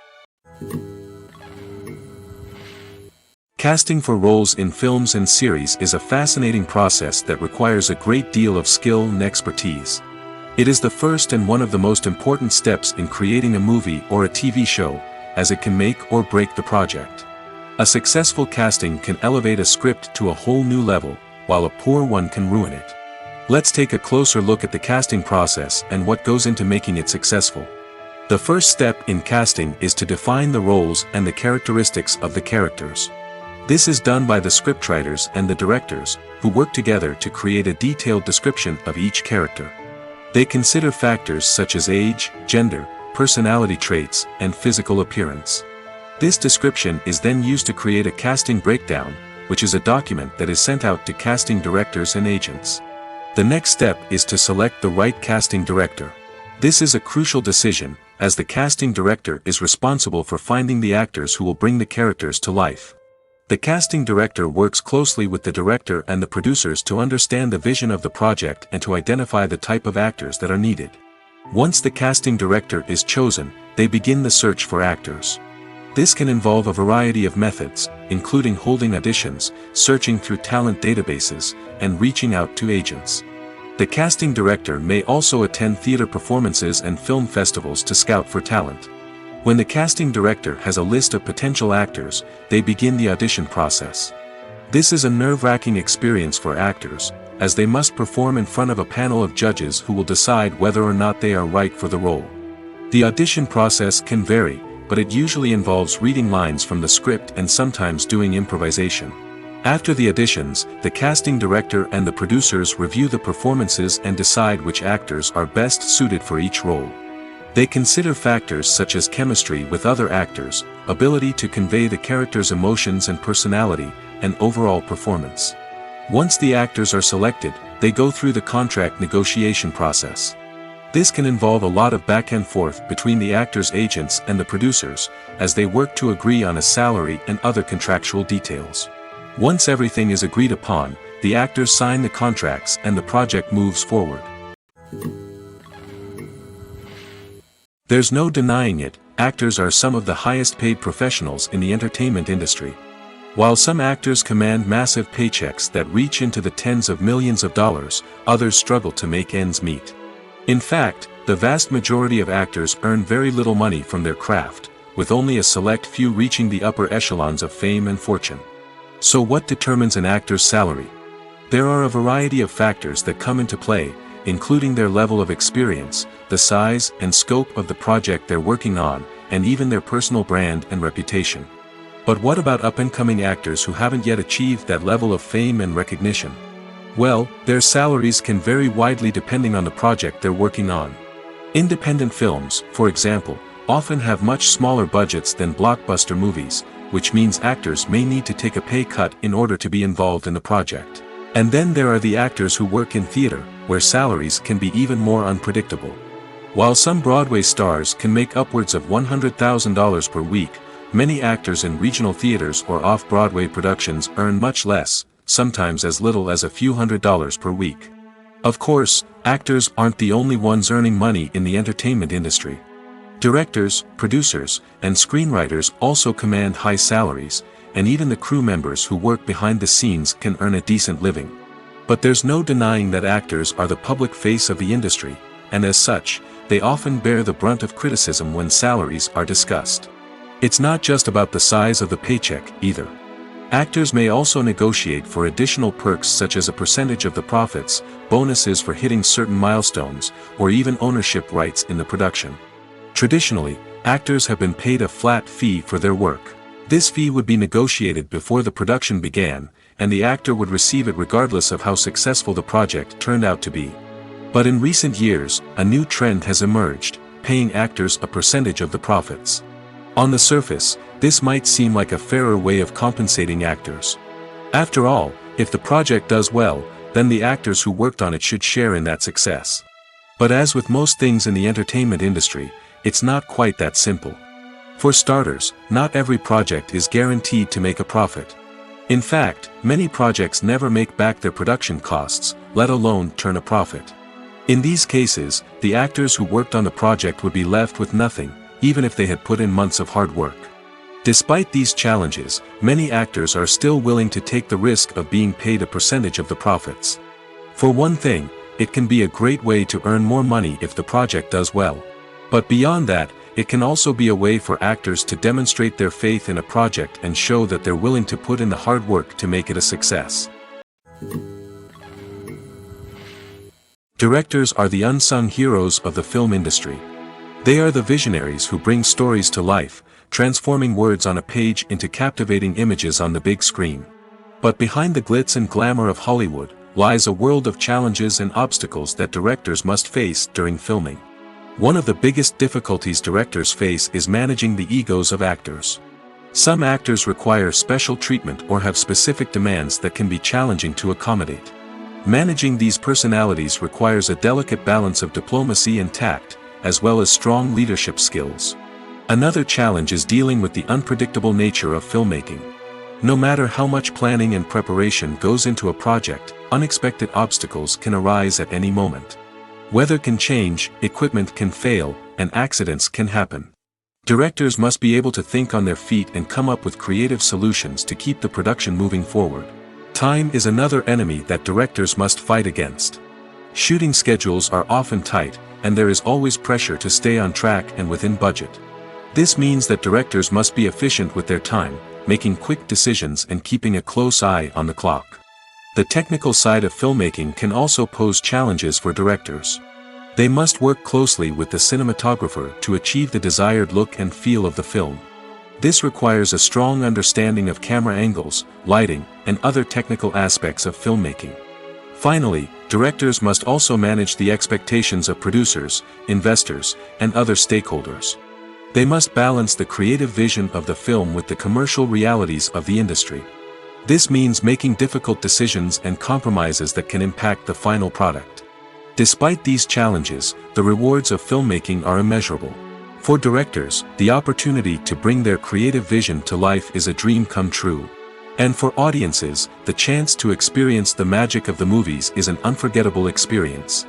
Casting for roles in films and series is a fascinating process that requires a great deal of skill and expertise. It is the first and one of the most important steps in creating a movie or a TV show, as it can make or break the project. A successful casting can elevate a script to a whole new level, while a poor one can ruin it. Let's take a closer look at the casting process and what goes into making it successful. The first step in casting is to define the roles and the characteristics of the characters. This is done by the scriptwriters and the directors, who work together to create a detailed description of each character. They consider factors such as age, gender, personality traits, and physical appearance. This description is then used to create a casting breakdown, which is a document that is sent out to casting directors and agents. The next step is to select the right casting director. This is a crucial decision, as the casting director is responsible for finding the actors who will bring the characters to life. The casting director works closely with the director and the producers to understand the vision of the project and to identify the type of actors that are needed. Once the casting director is chosen, they begin the search for actors. This can involve a variety of methods, including holding auditions, searching through talent databases, and reaching out to agents. The casting director may also attend theater performances and film festivals to scout for talent. When the casting director has a list of potential actors, they begin the audition process. This is a nerve-wracking experience for actors, as they must perform in front of a panel of judges who will decide whether or not they are right for the role. The audition process can vary, but it usually involves reading lines from the script and sometimes doing improvisation. After the auditions, the casting director and the producers review the performances and decide which actors are best suited for each role. They consider factors such as chemistry with other actors, ability to convey the character's emotions and personality, and overall performance. Once the actors are selected, they go through the contract negotiation process. This can involve a lot of back and forth between the actors' agents and the producers, as they work to agree on a salary and other contractual details. Once everything is agreed upon, the actors sign the contracts and the project moves forward. There's no denying it, actors are some of the highest paid professionals in the entertainment industry. While some actors command massive paychecks that reach into the tens of millions of dollars, others struggle to make ends meet. In fact, the vast majority of actors earn very little money from their craft, with only a select few reaching the upper echelons of fame and fortune. So what determines an actor's salary? There are a variety of factors that come into play, including their level of experience, the size and scope of the project they're working on, and even their personal brand and reputation. But what about up-and-coming actors who haven't yet achieved that level of fame and recognition? Well, their salaries can vary widely depending on the project they're working on. Independent films, for example, often have much smaller budgets than blockbuster movies, which means actors may need to take a pay cut in order to be involved in the project. And then there are the actors who work in theater, where salaries can be even more unpredictable. While some Broadway stars can make upwards of $100,000 per week, many actors in regional theaters or off-Broadway productions earn much less, sometimes as little as a few $100s per week. Of course, actors aren't the only ones earning money in the entertainment industry. Directors, producers, and screenwriters also command high salaries, and even the crew members who work behind the scenes can earn a decent living. But there's no denying that actors are the public face of the industry, and as such, they often bear the brunt of criticism when salaries are discussed. It's not just about the size of the paycheck, either. Actors may also negotiate for additional perks such as a percentage of the profits, bonuses for hitting certain milestones, or even ownership rights in the production. Traditionally, actors have been paid a flat fee for their work. This fee would be negotiated before the production began, and the actor would receive it regardless of how successful the project turned out to be. But in recent years, a new trend has emerged, paying actors a percentage of the profits. On the surface, this might seem like a fairer way of compensating actors. After all, if the project does well, then the actors who worked on it should share in that success. But as with most things in the entertainment industry, it's not quite that simple. For starters, not every project is guaranteed to make a profit. In fact, many projects never make back their production costs, let alone turn a profit. In these cases, the actors who worked on the project would be left with nothing, even if they had put in months of hard work. Despite these challenges, many actors are still willing to take the risk of being paid a percentage of the profits. For one thing, it can be a great way to earn more money if the project does well. But beyond that, it can also be a way for actors to demonstrate their faith in a project and show that they're willing to put in the hard work to make it a success. Directors are the unsung heroes of the film industry. They are the visionaries who bring stories to life, transforming words on a page into captivating images on the big screen. But behind the glitz and glamour of Hollywood, lies a world of challenges and obstacles that directors must face during filming. One of the biggest difficulties directors face is managing the egos of actors. Some actors require special treatment or have specific demands that can be challenging to accommodate. Managing these personalities requires a delicate balance of diplomacy and tact, as well as strong leadership skills. Another challenge is dealing with the unpredictable nature of filmmaking. No matter how much planning and preparation goes into a project, unexpected obstacles can arise at any moment. Weather can change, equipment can fail, and accidents can happen. Directors must be able to think on their feet and come up with creative solutions to keep the production moving forward. Time is another enemy that directors must fight against. Shooting schedules are often tight, and there is always pressure to stay on track and within budget. This means that directors must be efficient with their time, making quick decisions and keeping a close eye on the clock. The technical side of filmmaking can also pose challenges for directors. They must work closely with the cinematographer to achieve the desired look and feel of the film. This requires a strong understanding of camera angles, lighting, and other technical aspects of filmmaking. Finally, directors must also manage the expectations of producers, investors, and other stakeholders. They must balance the creative vision of the film with the commercial realities of the industry. This means making difficult decisions and compromises that can impact the final product. Despite these challenges, the rewards of filmmaking are immeasurable. For directors, the opportunity to bring their creative vision to life is a dream come true. And for audiences, the chance to experience the magic of the movies is an unforgettable experience.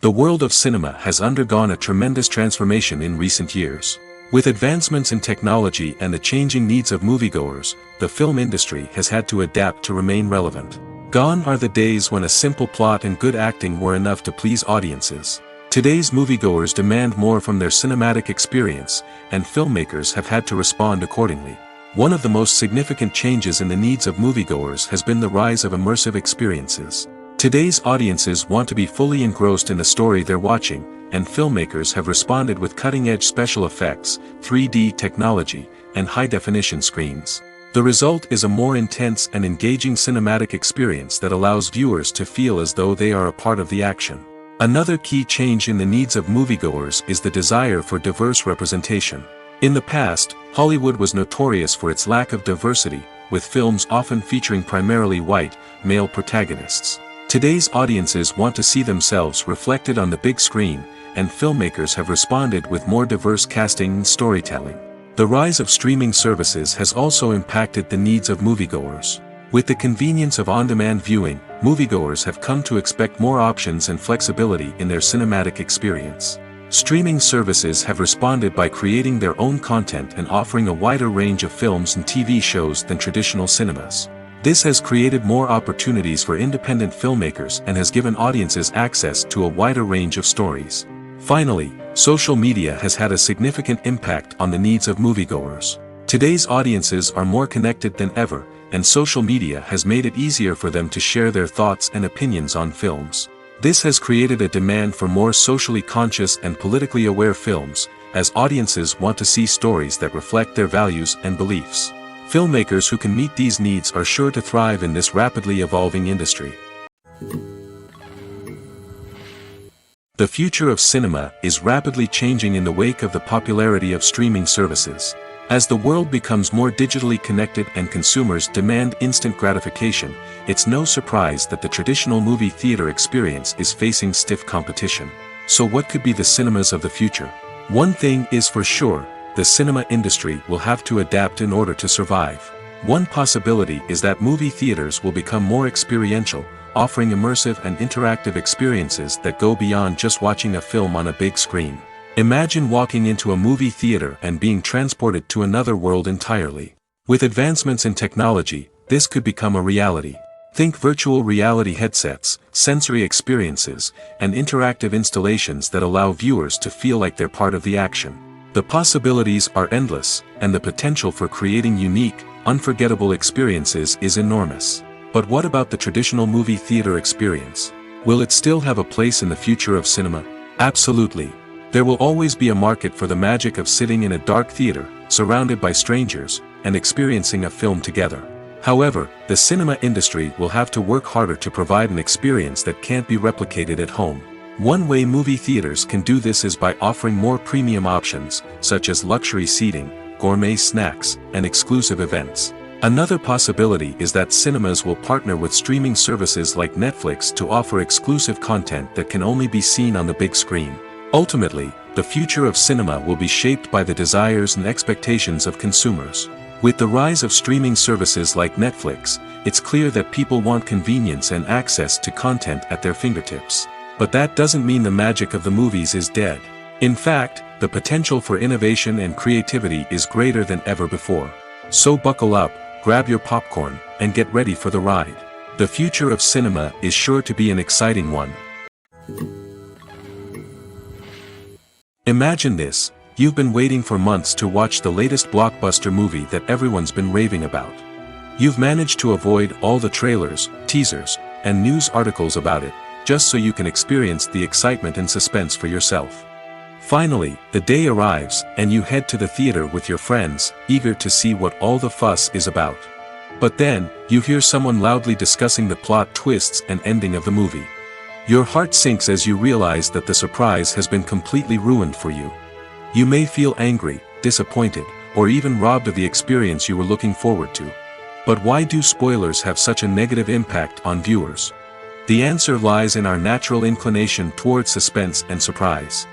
The world of cinema has undergone a tremendous transformation in recent years. With advancements in technology and the changing needs of moviegoers, the film industry has had to adapt to remain relevant. Gone are the days when a simple plot and good acting were enough to please audiences. Today's moviegoers demand more from their cinematic experience, and filmmakers have had to respond accordingly. One of the most significant changes in the needs of moviegoers has been the rise of immersive experiences. Today's audiences want to be fully engrossed in the story they're watching, and filmmakers have responded with cutting-edge special effects, 3D technology, and high-definition screens. The result is a more intense and engaging cinematic experience that allows viewers to feel as though they are a part of the action. Another key change in the needs of moviegoers is the desire for diverse representation. In the past, Hollywood was notorious for its lack of diversity, with films often featuring primarily white, male protagonists. Today's audiences want to see themselves reflected on the big screen, and filmmakers have responded with more diverse casting and storytelling. The rise of streaming services has also impacted the needs of moviegoers. With the convenience of on-demand viewing, moviegoers have come to expect more options and flexibility in their cinematic experience. Streaming services have responded by creating their own content and offering a wider range of films and TV shows than traditional cinemas. This has created more opportunities for independent filmmakers and has given audiences access to a wider range of stories. Finally, social media has had a significant impact on the needs of moviegoers. Today's audiences are more connected than ever, and social media has made it easier for them to share their thoughts and opinions on films. This has created a demand for more socially conscious and politically aware films, as audiences want to see stories that reflect their values and beliefs. Filmmakers who can meet these needs are sure to thrive in this rapidly evolving industry. The future of cinema is rapidly changing in the wake of the popularity of streaming services. As the world becomes more digitally connected and consumers demand instant gratification, it's no surprise that the traditional movie theater experience is facing stiff competition. So what could be the cinemas of the future? One thing is for sure, the cinema industry will have to adapt in order to survive. One possibility is that movie theaters will become more experiential, offering immersive and interactive experiences that go beyond just watching a film on a big screen. Imagine walking into a movie theater and being transported to another world entirely. With advancements in technology, this could become a reality. Think virtual reality headsets, sensory experiences, and interactive installations that allow viewers to feel like they're part of the action. The possibilities are endless, and the potential for creating unique, unforgettable experiences is enormous. But what about the traditional movie theater experience? Will it still have a place in the future of cinema? Absolutely. There will always be a market for the magic of sitting in a dark theater, surrounded by strangers, and experiencing a film together. However, the cinema industry will have to work harder to provide an experience that can't be replicated at home. One way movie theaters can do this is by offering more premium options, such as luxury seating, gourmet snacks, and exclusive events. Another possibility is that cinemas will partner with streaming services like Netflix to offer exclusive content that can only be seen on the big screen. Ultimately, the future of cinema will be shaped by the desires and expectations of consumers. With the rise of streaming services like Netflix, it's clear that people want convenience and access to content at their fingertips. But that doesn't mean the magic of the movies is dead. In fact, the potential for innovation and creativity is greater than ever before. So buckle up, grab your popcorn, and get ready for the ride. The future of cinema is sure to be an exciting one. Imagine this, you've been waiting for months to watch the latest blockbuster movie that everyone's been raving about. You've managed to avoid all the trailers, teasers, and news articles about it, just so you can experience the excitement and suspense for yourself. Finally, the day arrives, and you head to the theater with your friends, eager to see what all the fuss is about. But then, you hear someone loudly discussing the plot twists and ending of the movie. Your heart sinks as you realize that the surprise has been completely ruined for you. You may feel angry, disappointed, or even robbed of the experience you were looking forward to. But why do spoilers have such a negative impact on viewers? The answer lies in our natural inclination toward suspense and surprise.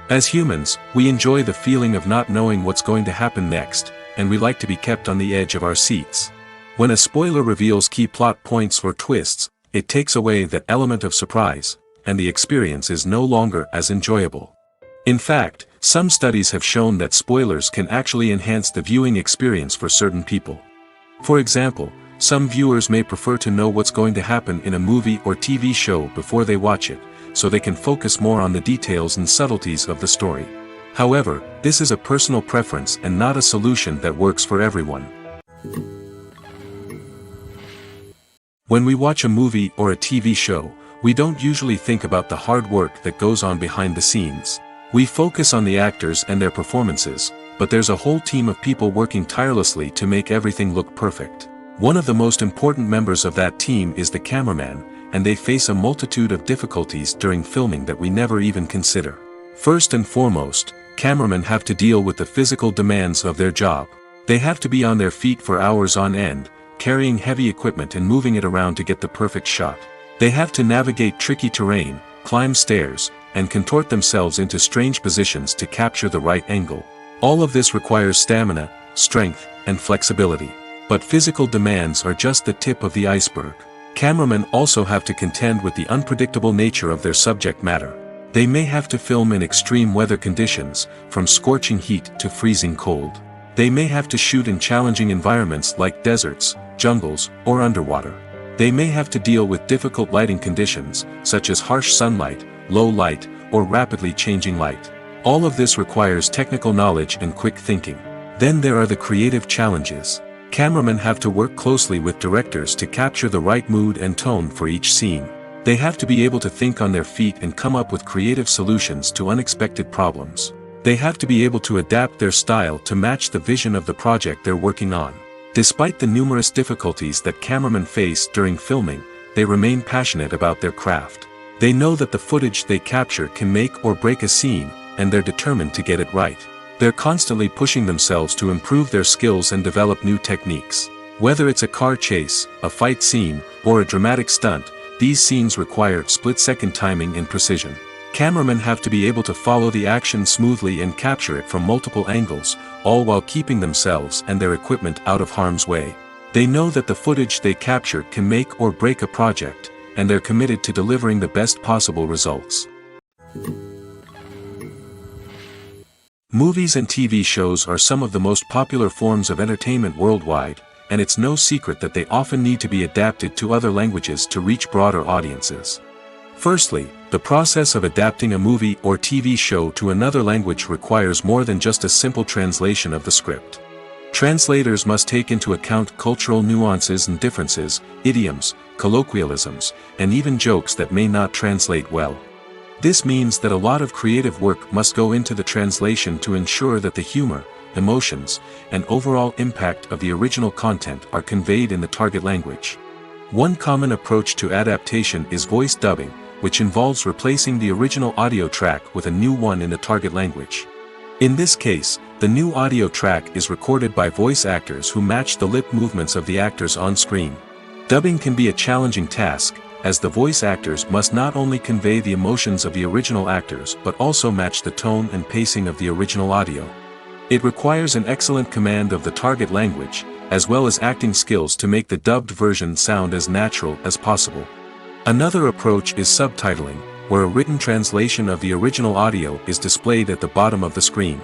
As humans, we enjoy the feeling of not knowing what's going to happen next, and we like to be kept on the edge of our seats. When a spoiler reveals key plot points or twists, it takes away that element of surprise, and the experience is no longer as enjoyable. In fact, some studies have shown that spoilers can actually enhance the viewing experience for certain people. For example, some viewers may prefer to know what's going to happen in a movie or TV show before they watch it, so they can focus more on the details and subtleties of the story. However, this is a personal preference and not a solution that works for everyone. When we watch a movie or a TV show, we don't usually think about the hard work that goes on behind the scenes. We focus on the actors and their performances, but there's a whole team of people working tirelessly to make everything look perfect. One of the most important members of that team is the cameraman, and they face a multitude of difficulties during filming that we never even consider. First and foremost, cameramen have to deal with the physical demands of their job. They have to be on their feet for hours on end, carrying heavy equipment and moving it around to get the perfect shot. They have to navigate tricky terrain, climb stairs, and contort themselves into strange positions to capture the right angle. All of this requires stamina, strength, and flexibility. But physical demands are just the tip of the iceberg. Cameramen also have to contend with the unpredictable nature of their subject matter. They may have to film in extreme weather conditions, from scorching heat to freezing cold. They may have to shoot in challenging environments like deserts, jungles, or underwater. They may have to deal with difficult lighting conditions, such as harsh sunlight, low light, or rapidly changing light. All of this requires technical knowledge and quick thinking. Then there are the creative challenges. Cameramen have to work closely with directors to capture the right mood and tone for each scene. They have to be able to think on their feet and come up with creative solutions to unexpected problems. They have to be able to adapt their style to match the vision of the project they're working on. Despite the numerous difficulties that cameramen face during filming, they remain passionate about their craft. They know that the footage they capture can make or break a scene, and they're determined to get it right. They're constantly pushing themselves to improve their skills and develop new techniques. Whether it's a car chase, a fight scene, or a dramatic stunt, these scenes require split-second timing and precision. Cameramen have to be able to follow the action smoothly and capture it from multiple angles, all while keeping themselves and their equipment out of harm's way. They know that the footage they capture can make or break a project, and they're committed to delivering the best possible results. Movies and TV shows are some of the most popular forms of entertainment worldwide, and it's no secret that they often need to be adapted to other languages to reach broader audiences. Firstly, the process of adapting a movie or TV show to another language requires more than just a simple translation of the script. Translators must take into account cultural nuances and differences, idioms, colloquialisms, and even jokes that may not translate well. This means that a lot of creative work must go into the translation to ensure that the humor, emotions, and overall impact of the original content are conveyed in the target language. One common approach to adaptation is voice dubbing, which involves replacing the original audio track with a new one in the target language. In this case, the new audio track is recorded by voice actors who match the lip movements of the actors on screen. Dubbing can be a challenging task, as the voice actors must not only convey the emotions of the original actors but also match the tone and pacing of the original audio. It requires an excellent command of the target language, as well as acting skills to make the dubbed version sound as natural as possible. Another approach is subtitling, where a written translation of the original audio is displayed at the bottom of the screen.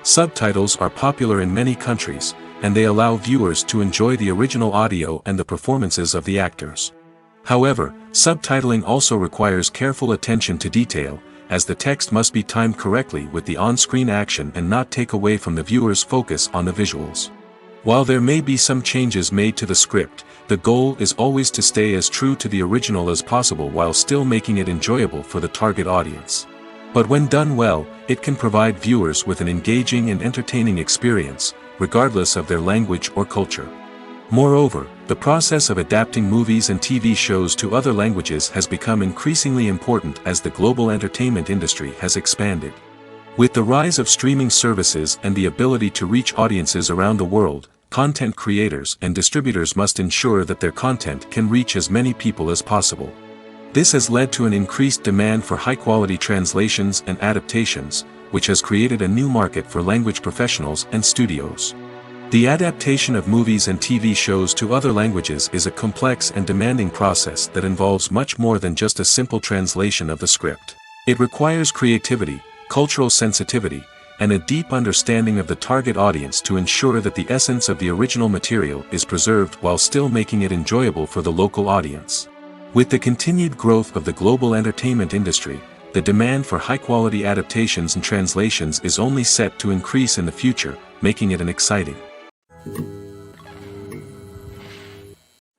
Subtitles are popular in many countries, and they allow viewers to enjoy the original audio and the performances of the actors. However, subtitling also requires careful attention to detail, as the text must be timed correctly with the on-screen action and not take away from the viewer's focus on the visuals. While there may be some changes made to the script, the goal is always to stay as true to the original as possible while still making it enjoyable for the target audience. But when done well, it can provide viewers with an engaging and entertaining experience, regardless of their language or culture. Moreover, the process of adapting movies and TV shows to other languages has become increasingly important as the global entertainment industry has expanded. With the rise of streaming services and the ability to reach audiences around the world, content creators and distributors must ensure that their content can reach as many people as possible. This has led to an increased demand for high-quality translations and adaptations, which has created a new market for language professionals and studios. The adaptation of movies and TV shows to other languages is a complex and demanding process that involves much more than just a simple translation of the script. It requires creativity, cultural sensitivity, and a deep understanding of the target audience to ensure that the essence of the original material is preserved while still making it enjoyable for the local audience. With the continued growth of the global entertainment industry, the demand for high-quality adaptations and translations is only set to increase in the future, making it an exciting.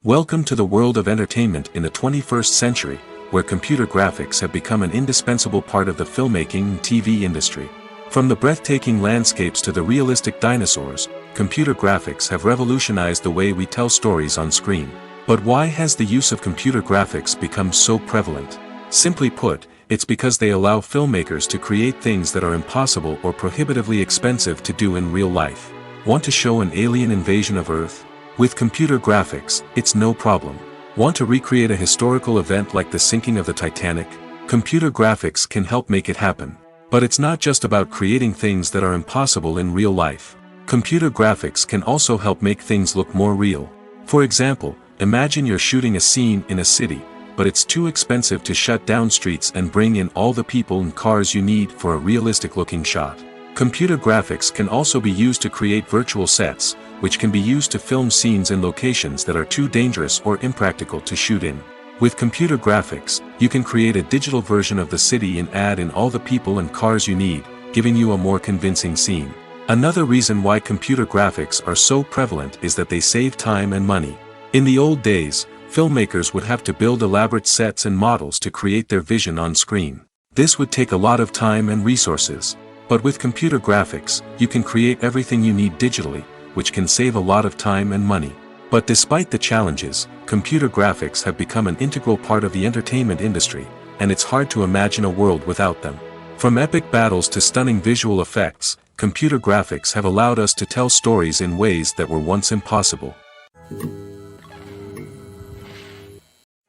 Welcome to the world of entertainment in the 21st century, where computer graphics have become an indispensable part of the filmmaking and TV industry. From the breathtaking landscapes to the realistic dinosaurs, computer graphics have revolutionized the way we tell stories on screen. But why has the use of computer graphics become so prevalent? Simply put, it's because they allow filmmakers to create things that are impossible or prohibitively expensive to do in real life. Want to show an alien invasion of Earth? With computer graphics, it's no problem. Want to recreate a historical event like the sinking of the Titanic? Computer graphics can help make it happen. But it's not just about creating things that are impossible in real life. Computer graphics can also help make things look more real. For example, imagine you're shooting a scene in a city, but it's too expensive to shut down streets and bring in all the people and cars you need for a realistic-looking shot. Computer graphics can also be used to create virtual sets, which can be used to film scenes in locations that are too dangerous or impractical to shoot in. With computer graphics, you can create a digital version of the city and add in all the people and cars you need, giving you a more convincing scene. Another reason why computer graphics are so prevalent is that they save time and money. In the old days, filmmakers would have to build elaborate sets and models to create their vision on screen. This would take a lot of time and resources. But with computer graphics, you can create everything you need digitally, which can save a lot of time and money. But despite the challenges, computer graphics have become an integral part of the entertainment industry, and it's hard to imagine a world without them. From epic battles to stunning visual effects, computer graphics have allowed us to tell stories in ways that were once impossible.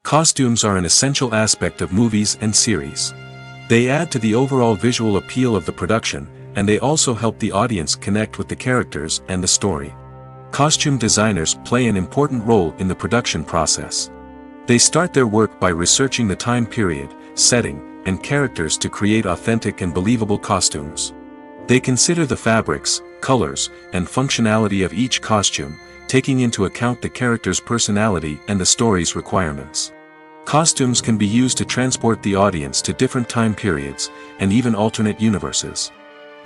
Costumes are an essential aspect of movies and series. They add to the overall visual appeal of the production, and they also help the audience connect with the characters and the story. Costume designers play an important role in the production process. They start their work by researching the time period, setting, and characters to create authentic and believable costumes. They consider the fabrics, colors, and functionality of each costume, taking into account the character's personality and the story's requirements. Costumes can be used to transport the audience to different time periods, and even alternate universes.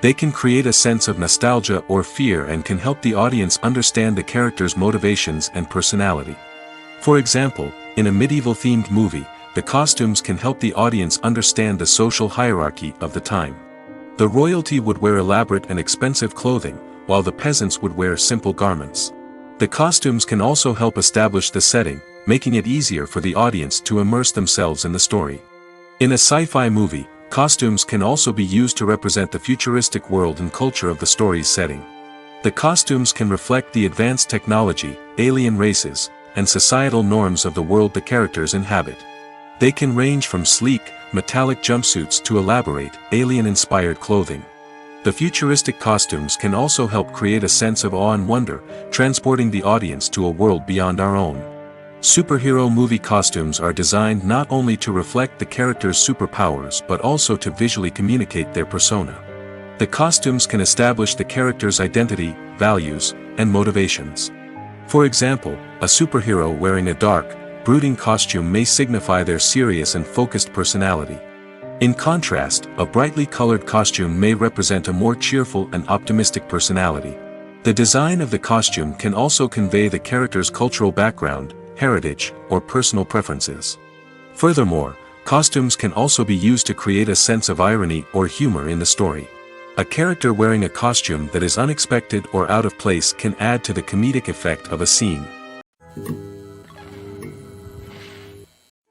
They can create a sense of nostalgia or fear and can help the audience understand the character's motivations and personality. For example, in a medieval-themed movie, the costumes can help the audience understand the social hierarchy of the time. The royalty would wear elaborate and expensive clothing, while the peasants would wear simple garments. The costumes can also help establish the setting, making it easier for the audience to immerse themselves in the story. In a sci-fi movie, costumes can also be used to represent the futuristic world and culture of the story's setting. The costumes can reflect the advanced technology, alien races, and societal norms of the world the characters inhabit. They can range from sleek, metallic jumpsuits to elaborate, alien-inspired clothing. The futuristic costumes can also help create a sense of awe and wonder, transporting the audience to a world beyond our own. Superhero movie costumes are designed not only to reflect the character's superpowers but also to visually communicate their persona. The costumes can establish the character's identity, values, and motivations. For example, a superhero wearing a dark, brooding costume may signify their serious and focused personality. In contrast, a brightly colored costume may represent a more cheerful and optimistic personality. The design of the costume can also convey the character's cultural background, heritage, or personal preferences. Furthermore, costumes can also be used to create a sense of irony or humor in the story. A character wearing a costume that is unexpected or out of place can add to the comedic effect of a scene.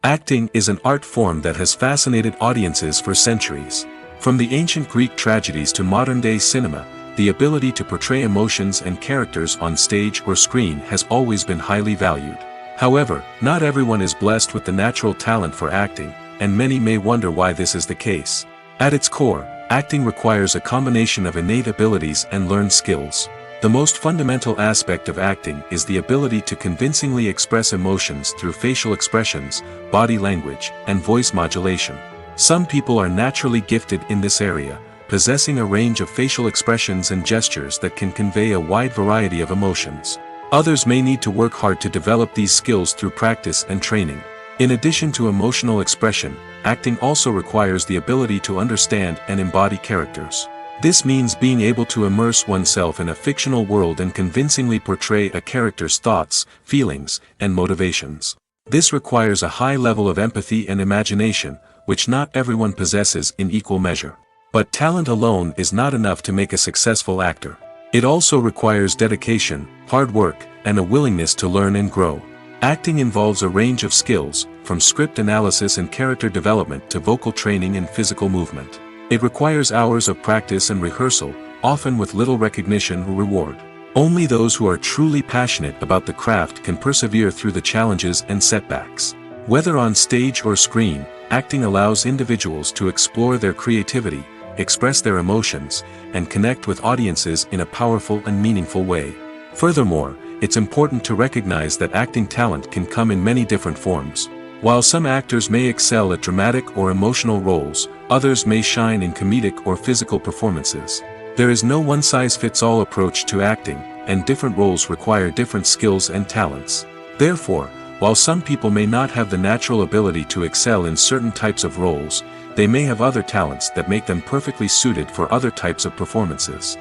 Acting is an art form that has fascinated audiences for centuries. From the ancient Greek tragedies to modern-day cinema, the ability to portray emotions and characters on stage or screen has always been highly valued. However, not everyone is blessed with the natural talent for acting, and many may wonder why this is the case. At its core, acting requires a combination of innate abilities and learned skills. The most fundamental aspect of acting is the ability to convincingly express emotions through facial expressions, body language, and voice modulation. Some people are naturally gifted in this area, possessing a range of facial expressions and gestures that can convey a wide variety of emotions. Others may need to work hard to develop these skills through practice and training. In addition to emotional expression, acting also requires the ability to understand and embody characters. This means being able to immerse oneself in a fictional world and convincingly portray a character's thoughts, feelings, and motivations. This requires a high level of empathy and imagination, which not everyone possesses in equal measure. But talent alone is not enough to make a successful actor. It also requires dedication, hard work, and a willingness to learn and grow. Acting involves a range of skills, from script analysis and character development to vocal training and physical movement. It requires hours of practice and rehearsal, often with little recognition or reward. Only those who are truly passionate about the craft can persevere through the challenges and setbacks. Whether on stage or screen, acting allows individuals to explore their creativity, express their emotions, and connect with audiences in a powerful and meaningful way. Furthermore, it's important to recognize that acting talent can come in many different forms. While some actors may excel at dramatic or emotional roles, others may shine in comedic or physical performances. There is no one-size-fits-all approach to acting, and different roles require different skills and talents. Therefore, while some people may not have the natural ability to excel in certain types of roles, they may have other talents that make them perfectly suited for other types of performances.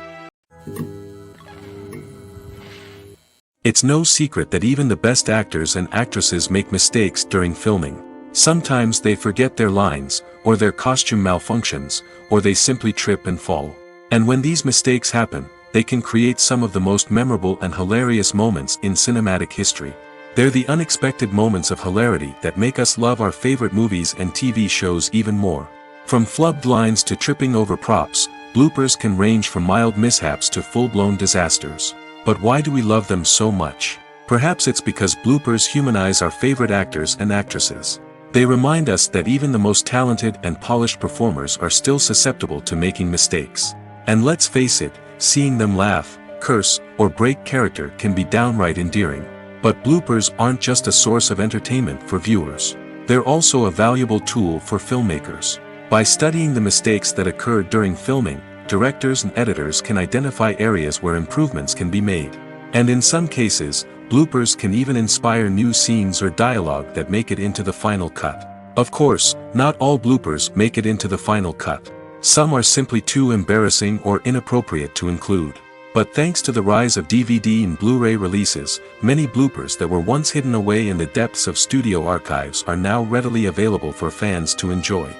It's no secret that even the best actors and actresses make mistakes during filming. Sometimes they forget their lines, or their costume malfunctions, or they simply trip and fall. And when these mistakes happen, they can create some of the most memorable and hilarious moments in cinematic history. They're the unexpected moments of hilarity that make us love our favorite movies and TV shows even more. From flubbed lines to tripping over props, bloopers can range from mild mishaps to full-blown disasters. But why do we love them so much? Perhaps it's because bloopers humanize our favorite actors and actresses. They remind us that even the most talented and polished performers are still susceptible to making mistakes. And let's face it, seeing them laugh, curse, or break character can be downright endearing. But bloopers aren't just a source of entertainment for viewers. They're also a valuable tool for filmmakers. By studying the mistakes that occur during filming, directors and editors can identify areas where improvements can be made. And in some cases, bloopers can even inspire new scenes or dialogue that make it into the final cut. Of course, not all bloopers make it into the final cut. Some are simply too embarrassing or inappropriate to include. But thanks to the rise of DVD and Blu-ray releases, many bloopers that were once hidden away in the depths of studio archives are now readily available for fans to enjoy.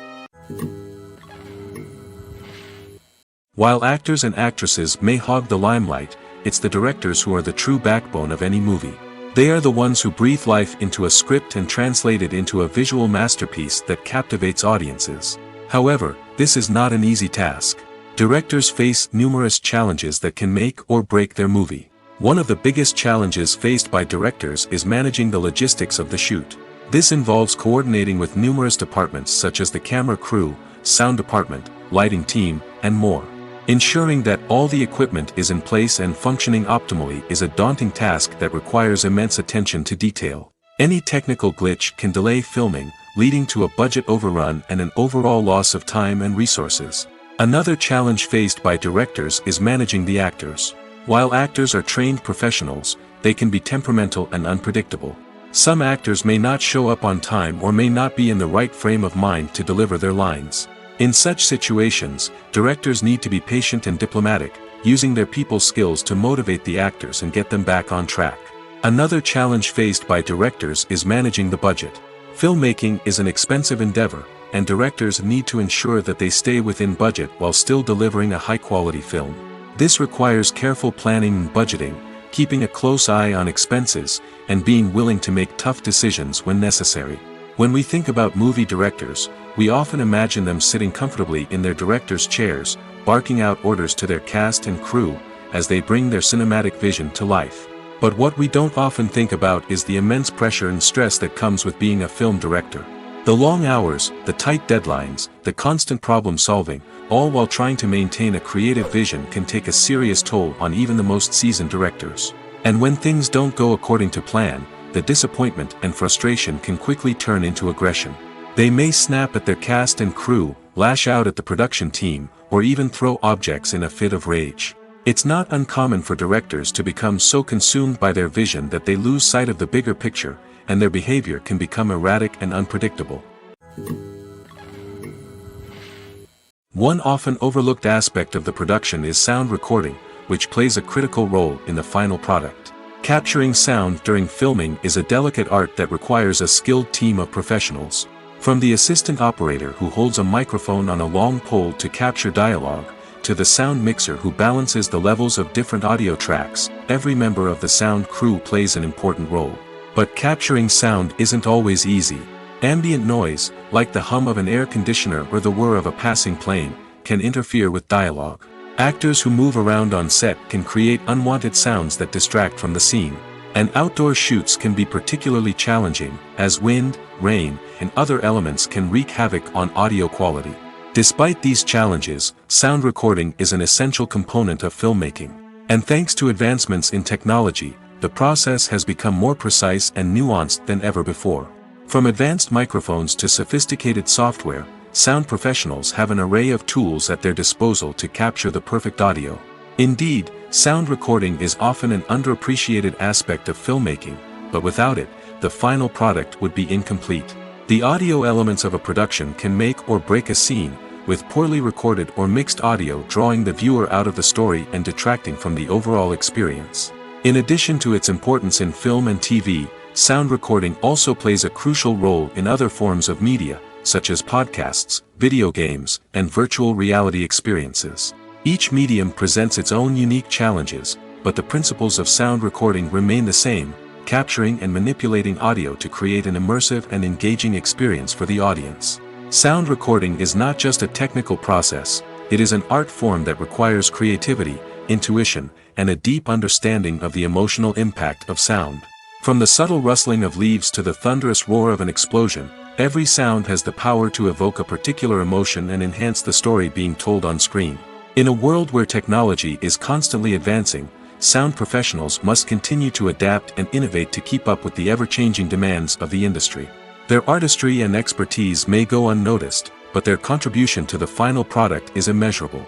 While actors and actresses may hog the limelight, it's the directors who are the true backbone of any movie. They are the ones who breathe life into a script and translate it into a visual masterpiece that captivates audiences. However, this is not an easy task. Directors face numerous challenges that can make or break their movie. One of the biggest challenges faced by directors is managing the logistics of the shoot. This involves coordinating with numerous departments such as the camera crew, sound department, lighting team, and more. Ensuring that all the equipment is in place and functioning optimally is a daunting task that requires immense attention to detail. Any technical glitch can delay filming, leading to a budget overrun and an overall loss of time and resources. Another challenge faced by directors is managing the actors. While actors are trained professionals, they can be temperamental and unpredictable. Some actors may not show up on time or may not be in the right frame of mind to deliver their lines. In such situations, directors need to be patient and diplomatic, using their people skills to motivate the actors and get them back on track. Another challenge faced by directors is managing the budget. Filmmaking is an expensive endeavor, and directors need to ensure that they stay within budget while still delivering a high-quality film. This requires careful planning and budgeting, keeping a close eye on expenses, and being willing to make tough decisions when necessary. When we think about movie directors, we often imagine them sitting comfortably in their director's chairs, barking out orders to their cast and crew, as they bring their cinematic vision to life. But what we don't often think about is the immense pressure and stress that comes with being a film director. The long hours, the tight deadlines, the constant problem solving, all while trying to maintain a creative vision can take a serious toll on even the most seasoned directors. And when things don't go according to plan, the disappointment and frustration can quickly turn into aggression. They may snap at their cast and crew, lash out at the production team, or even throw objects in a fit of rage. It's not uncommon for directors to become so consumed by their vision that they lose sight of the bigger picture, and their behavior can become erratic and unpredictable. One often overlooked aspect of the production is sound recording, which plays a critical role in the final product. Capturing sound during filming is a delicate art that requires a skilled team of professionals. From the assistant operator who holds a microphone on a long pole to capture dialogue, to the sound mixer who balances the levels of different audio tracks, every member of the sound crew plays an important role. But capturing sound isn't always easy. Ambient noise, like the hum of an air conditioner or the whir of a passing plane, can interfere with dialogue. Actors who move around on set can create unwanted sounds that distract from the scene. And outdoor shoots can be particularly challenging, as wind, rain, and other elements can wreak havoc on audio quality. Despite these challenges, sound recording is an essential component of filmmaking. And thanks to advancements in technology, the process has become more precise and nuanced than ever before. From advanced microphones to sophisticated software, sound professionals have an array of tools at their disposal to capture the perfect audio. Indeed, sound recording is often an underappreciated aspect of filmmaking, but without it, the final product would be incomplete. The audio elements of a production can make or break a scene, with poorly recorded or mixed audio drawing the viewer out of the story and detracting from the overall experience. In addition to its importance in film and TV, sound recording also plays a crucial role in other forms of media, such as podcasts, video games, and virtual reality experiences. Each medium presents its own unique challenges, but the principles of sound recording remain the same: capturing and manipulating audio to create an immersive and engaging experience for the audience. Sound recording is not just a technical process, it is an art form that requires creativity, intuition, and a deep understanding of the emotional impact of sound. From the subtle rustling of leaves to the thunderous roar of an explosion, every sound has the power to evoke a particular emotion and enhance the story being told on screen. In a world where technology is constantly advancing, sound professionals must continue to adapt and innovate to keep up with the ever-changing demands of the industry. Their artistry and expertise may go unnoticed, but their contribution to the final product is immeasurable.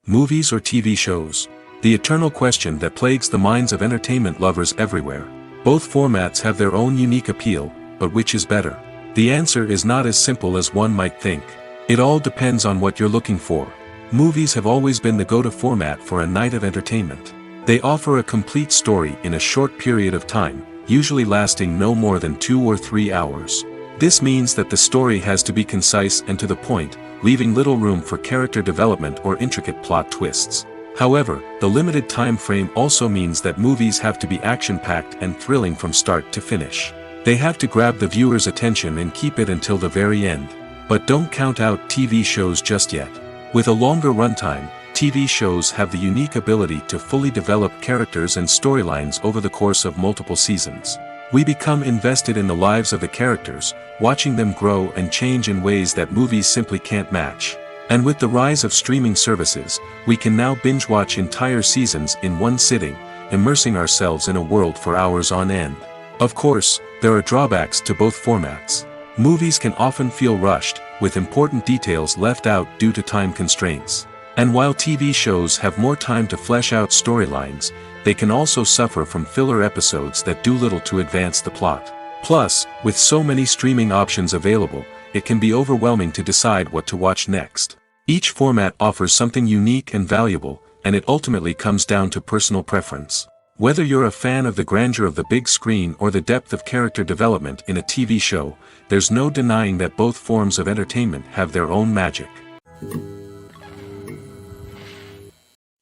Movies or TV shows? The eternal question that plagues the minds of entertainment lovers everywhere. Both formats have their own unique appeal, but which is better? The answer is not as simple as one might think. It all depends on what you're looking for. Movies have always been the go-to format for a night of entertainment. They offer a complete story in a short period of time, usually lasting no more than 2 or 3 hours. This means that the story has to be concise and to the point, leaving little room for character development or intricate plot twists. However, the limited time frame also means that movies have to be action-packed and thrilling from start to finish. They have to grab the viewer's attention and keep it until the very end. But don't count out TV shows just yet. With a longer runtime, TV shows have the unique ability to fully develop characters and storylines over the course of multiple seasons. We become invested in the lives of the characters, watching them grow and change in ways that movies simply can't match. And with the rise of streaming services, we can now binge-watch entire seasons in one sitting, immersing ourselves in a world for hours on end. Of course, there are drawbacks to both formats. Movies can often feel rushed, with important details left out due to time constraints. And while TV shows have more time to flesh out storylines, they can also suffer from filler episodes that do little to advance the plot. Plus, with so many streaming options available, it can be overwhelming to decide what to watch next. Each format offers something unique and valuable, and it ultimately comes down to personal preference. Whether you're a fan of the grandeur of the big screen or the depth of character development in a TV show, there's no denying that both forms of entertainment have their own magic.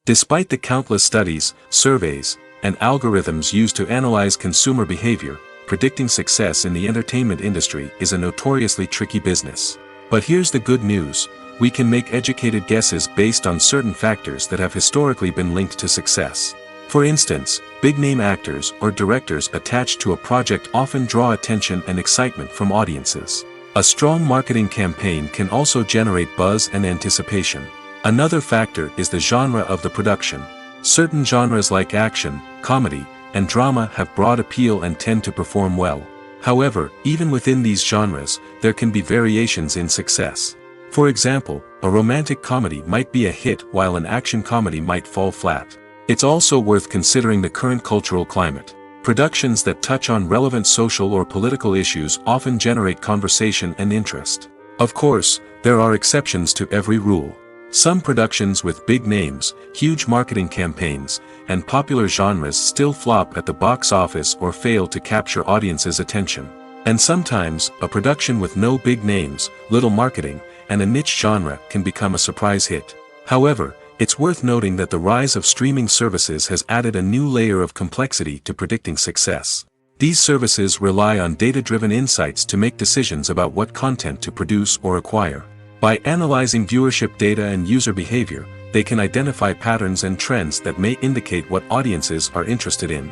Despite the countless studies, surveys, and algorithms used to analyze consumer behavior, predicting success in the entertainment industry is a notoriously tricky business. But here's the good news: we can make educated guesses based on certain factors that have historically been linked to success. For instance, big-name actors or directors attached to a project often draw attention and excitement from audiences. A strong marketing campaign can also generate buzz and anticipation. Another factor is the genre of the production. Certain genres like action, comedy, and drama have broad appeal and tend to perform well. However, even within these genres, there can be variations in success. For example, a romantic comedy might be a hit while an action comedy might fall flat. It's also worth considering the current cultural climate. Productions that touch on relevant social or political issues often generate conversation and interest. Of course, there are exceptions to every rule. Some productions with big names, huge marketing campaigns, and popular genres still flop at the box office or fail to capture audiences' attention. And sometimes, a production with no big names, little marketing, and a niche genre can become a surprise hit. However, it's worth noting that the rise of streaming services has added a new layer of complexity to predicting success. These services rely on data-driven insights to make decisions about what content to produce or acquire. By analyzing viewership data and user behavior, they can identify patterns and trends that may indicate what audiences are interested in.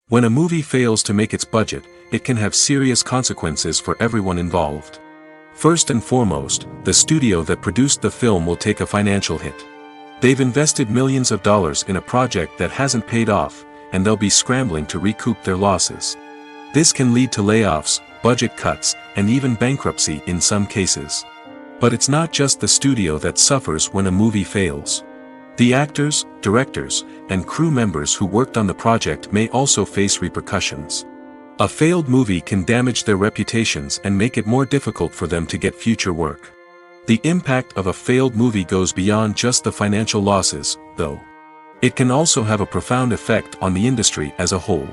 When a movie fails to make its budget, it can have serious consequences for everyone involved. First and foremost, the studio that produced the film will take a financial hit. They've invested millions of dollars in a project that hasn't paid off, and they'll be scrambling to recoup their losses. This can lead to layoffs, budget cuts, and even bankruptcy in some cases. But it's not just the studio that suffers when a movie fails. The actors, directors, and crew members who worked on the project may also face repercussions. A failed movie can damage their reputations and make it more difficult for them to get future work. The impact of a failed movie goes beyond just the financial losses, though. It can also have a profound effect on the industry as a whole.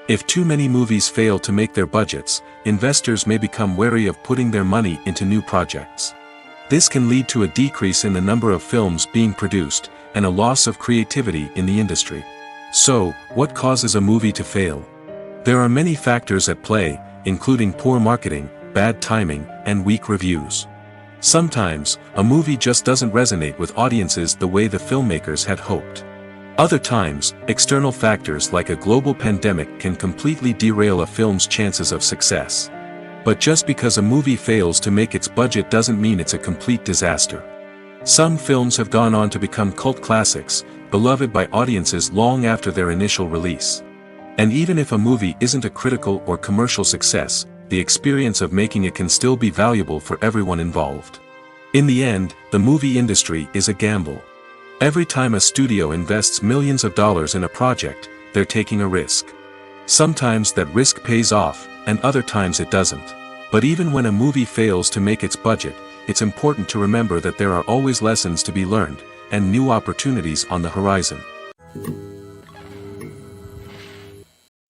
If too many movies fail to make their budgets, investors may become wary of putting their money into new projects. This can lead to a decrease in the number of films being produced, and a loss of creativity in the industry. So, what causes a movie to fail? There are many factors at play, including poor marketing, bad timing, and weak reviews. Sometimes, a movie just doesn't resonate with audiences the way the filmmakers had hoped. Other times, external factors like a global pandemic can completely derail a film's chances of success. But just because a movie fails to make its budget doesn't mean it's a complete disaster. Some films have gone on to become cult classics, beloved by audiences long after their initial release. And even if a movie isn't a critical or commercial success, the experience of making it can still be valuable for everyone involved. In the end, the movie industry is a gamble. Every time a studio invests millions of dollars in a project, they're taking a risk. Sometimes that risk pays off, and other times it doesn't. But even when a movie fails to make its budget, it's important to remember that there are always lessons to be learned, and new opportunities on the horizon.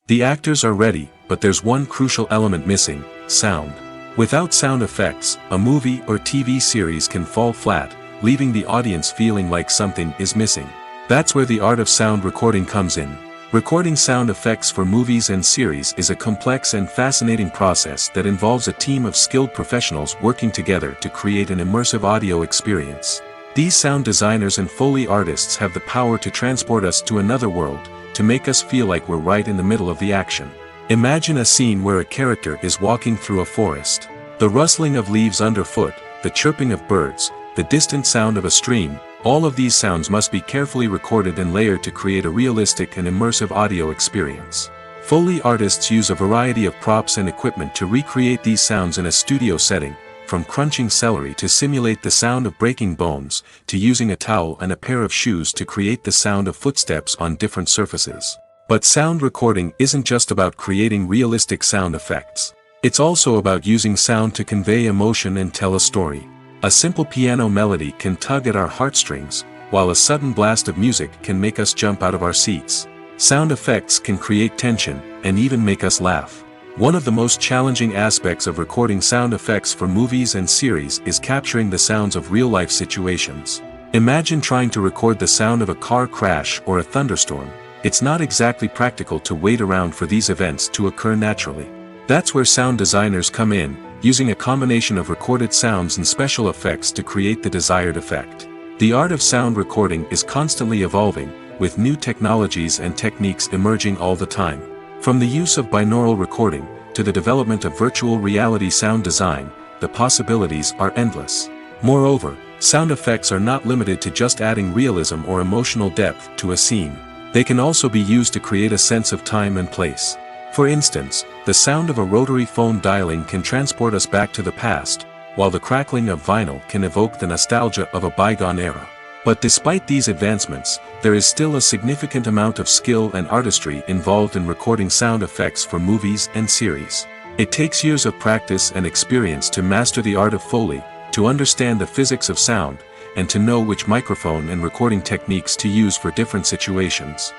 The actors are ready, but there's one crucial element missing: sound. Without sound effects, a movie or TV series can fall flat, leaving the audience feeling like something is missing. That's where the art of sound recording comes in. Recording sound effects for movies and series is a complex and fascinating process that involves a team of skilled professionals working together to create an immersive audio experience. These sound designers and Foley artists have the power to transport us to another world, to make us feel like we're right in the middle of the action. Imagine a scene where a character is walking through a forest. The rustling of leaves underfoot, the chirping of birds, the distant sound of a stream, all of these sounds must be carefully recorded and layered to create a realistic and immersive audio experience. Foley artists use a variety of props and equipment to recreate these sounds in a studio setting, from crunching celery to simulate the sound of breaking bones, to using a towel and a pair of shoes to create the sound of footsteps on different surfaces. But sound recording isn't just about creating realistic sound effects. It's also about using sound to convey emotion and tell a story. A simple piano melody can tug at our heartstrings, while a sudden blast of music can make us jump out of our seats. Sound effects can create tension, and even make us laugh. One of the most challenging aspects of recording sound effects for movies and series is capturing the sounds of real-life situations. Imagine trying to record the sound of a car crash or a thunderstorm. It's not exactly practical to wait around for these events to occur naturally. That's where sound designers come in, using a combination of recorded sounds and special effects to create the desired effect. The art of sound recording is constantly evolving, with new technologies and techniques emerging all the time. From the use of binaural recording, to the development of virtual reality sound design, the possibilities are endless. Moreover, sound effects are not limited to just adding realism or emotional depth to a scene. They can also be used to create a sense of time and place. For instance, the sound of a rotary phone dialing can transport us back to the past, while the crackling of vinyl can evoke the nostalgia of a bygone era. But despite these advancements, there is still a significant amount of skill and artistry involved in recording sound effects for movies and series. It takes years of practice and experience to master the art of Foley, to understand the physics of sound, and to know which microphone and recording techniques to use for different situations.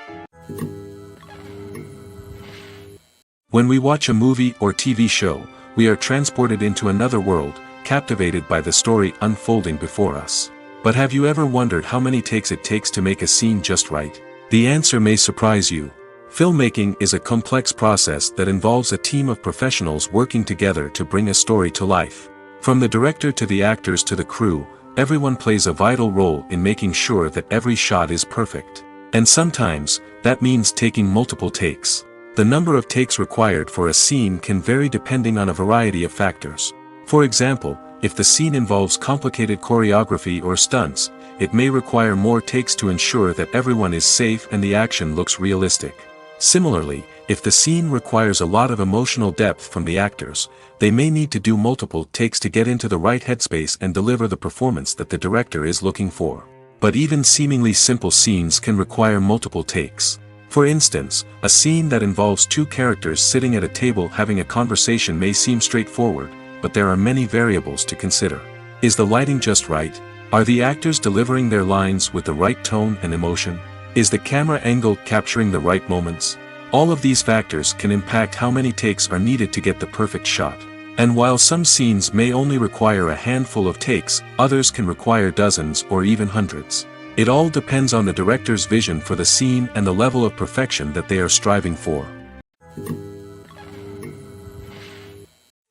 When we watch a movie or TV show, we are transported into another world, captivated by the story unfolding before us. But have you ever wondered how many takes it takes to make a scene just right? The answer may surprise you. Filmmaking is a complex process that involves a team of professionals working together to bring a story to life. From the director to the actors to the crew, everyone plays a vital role in making sure that every shot is perfect. And sometimes, that means taking multiple takes. The number of takes required for a scene can vary depending on a variety of factors. For example, if the scene involves complicated choreography or stunts, it may require more takes to ensure that everyone is safe and the action looks realistic. Similarly, if the scene requires a lot of emotional depth from the actors, they may need to do multiple takes to get into the right headspace and deliver the performance that the director is looking for. But even seemingly simple scenes can require multiple takes. For instance, a scene that involves two characters sitting at a table having a conversation may seem straightforward, but there are many variables to consider. Is the lighting just right? Are the actors delivering their lines with the right tone and emotion? Is the camera angle capturing the right moments? All of these factors can impact how many takes are needed to get the perfect shot. And while some scenes may only require a handful of takes, others can require dozens or even hundreds. It all depends on the director's vision for the scene and the level of perfection that they are striving for.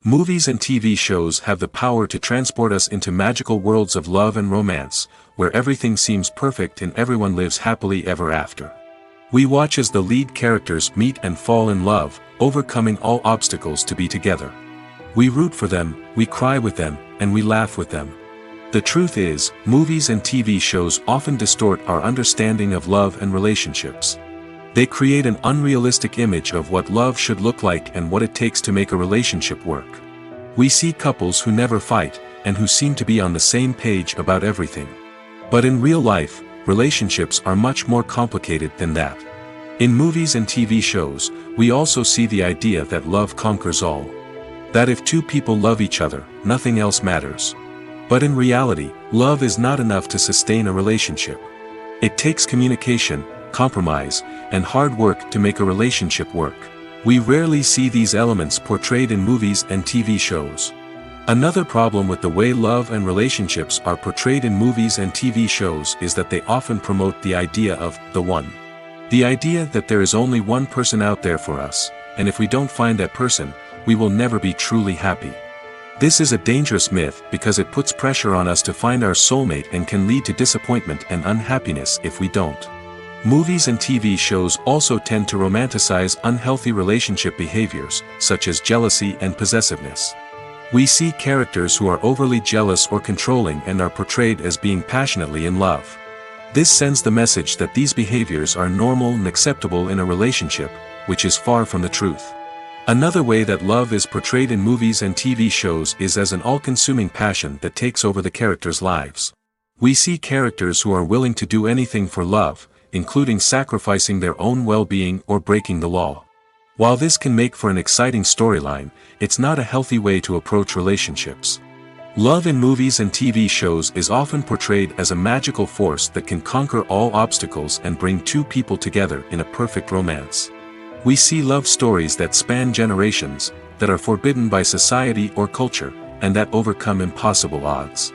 Movies and TV shows have the power to transport us into magical worlds of love and romance, where everything seems perfect and everyone lives happily ever after. We watch as the lead characters meet and fall in love, overcoming all obstacles to be together. We root for them, we cry with them, and we laugh with them. The truth is, movies and TV shows often distort our understanding of love and relationships. They create an unrealistic image of what love should look like and what it takes to make a relationship work. We see couples who never fight, and who seem to be on the same page about everything. But in real life, relationships are much more complicated than that. In movies and TV shows, we also see the idea that love conquers all. That if two people love each other, nothing else matters. But in reality, love is not enough to sustain a relationship. It takes communication, compromise, and hard work to make a relationship work. We rarely see these elements portrayed in movies and TV shows. Another problem with the way love and relationships are portrayed in movies and TV shows is that they often promote the idea of the one. The idea that there is only one person out there for us, and if we don't find that person, we will never be truly happy. This is a dangerous myth because it puts pressure on us to find our soulmate and can lead to disappointment and unhappiness if we don't. Movies and TV shows also tend to romanticize unhealthy relationship behaviors, such as jealousy and possessiveness. We see characters who are overly jealous or controlling and are portrayed as being passionately in love. This sends the message that these behaviors are normal and acceptable in a relationship, which is far from the truth. Another way that love is portrayed in movies and TV shows is as an all-consuming passion that takes over the characters' lives. We see characters who are willing to do anything for love, including sacrificing their own well-being or breaking the law. While this can make for an exciting storyline, it's not a healthy way to approach relationships. Love in movies and TV shows is often portrayed as a magical force that can conquer all obstacles and bring two people together in a perfect romance. We see love stories that span generations, that are forbidden by society or culture, and that overcome impossible odds.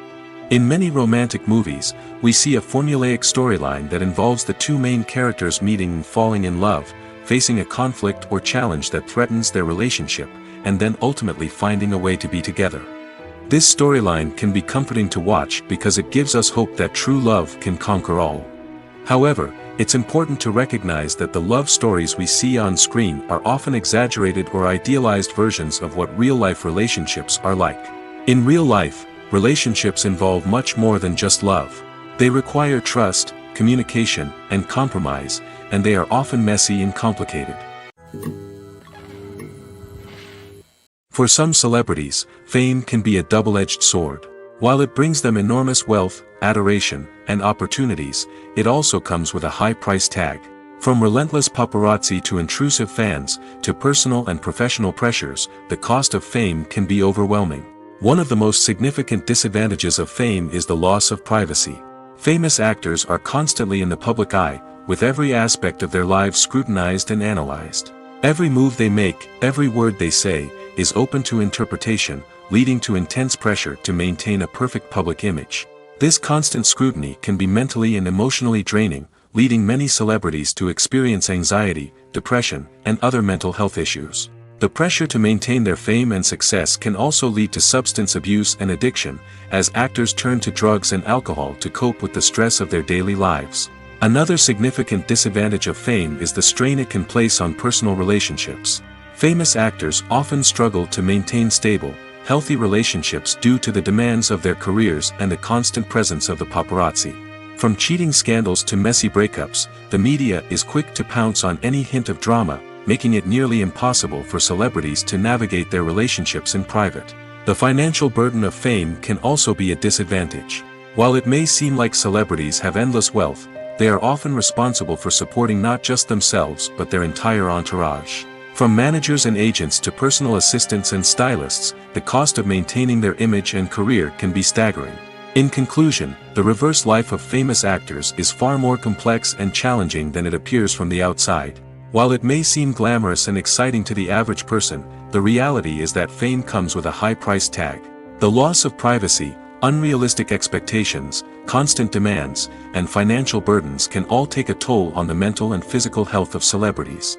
In many romantic movies, we see a formulaic storyline that involves the two main characters meeting and falling in love, facing a conflict or challenge that threatens their relationship, and then ultimately finding a way to be together. This storyline can be comforting to watch because it gives us hope that true love can conquer all. However, it's important to recognize that the love stories we see on screen are often exaggerated or idealized versions of what real-life relationships are like. In real life, relationships involve much more than just love. They require trust, communication, and compromise, and they are often messy and complicated. For some celebrities, fame can be a double-edged sword. While it brings them enormous wealth, adoration, and opportunities, it also comes with a high price tag. From relentless paparazzi to intrusive fans, to personal and professional pressures, the cost of fame can be overwhelming. One of the most significant disadvantages of fame is the loss of privacy. Famous actors are constantly in the public eye, with every aspect of their lives scrutinized and analyzed. Every move they make, every word they say, is open to interpretation, leading to intense pressure to maintain a perfect public image. This constant scrutiny can be mentally and emotionally draining, leading many celebrities to experience anxiety, depression, and other mental health issues. The pressure to maintain their fame and success can also lead to substance abuse and addiction, as actors turn to drugs and alcohol to cope with the stress of their daily lives. Another significant disadvantage of fame is the strain it can place on personal relationships. Famous actors often struggle to maintain stable, healthy relationships due to the demands of their careers and the constant presence of the paparazzi. From cheating scandals to messy breakups, the media is quick to pounce on any hint of drama, making it nearly impossible for celebrities to navigate their relationships in private. The financial burden of fame can also be a disadvantage. While it may seem like celebrities have endless wealth, they are often responsible for supporting not just themselves but their entire entourage. From managers and agents to personal assistants and stylists, the cost of maintaining their image and career can be staggering. In conclusion, the reverse life of famous actors is far more complex and challenging than it appears from the outside. While it may seem glamorous and exciting to the average person, the reality is that fame comes with a high price tag. The loss of privacy, unrealistic expectations, constant demands, and financial burdens can all take a toll on the mental and physical health of celebrities.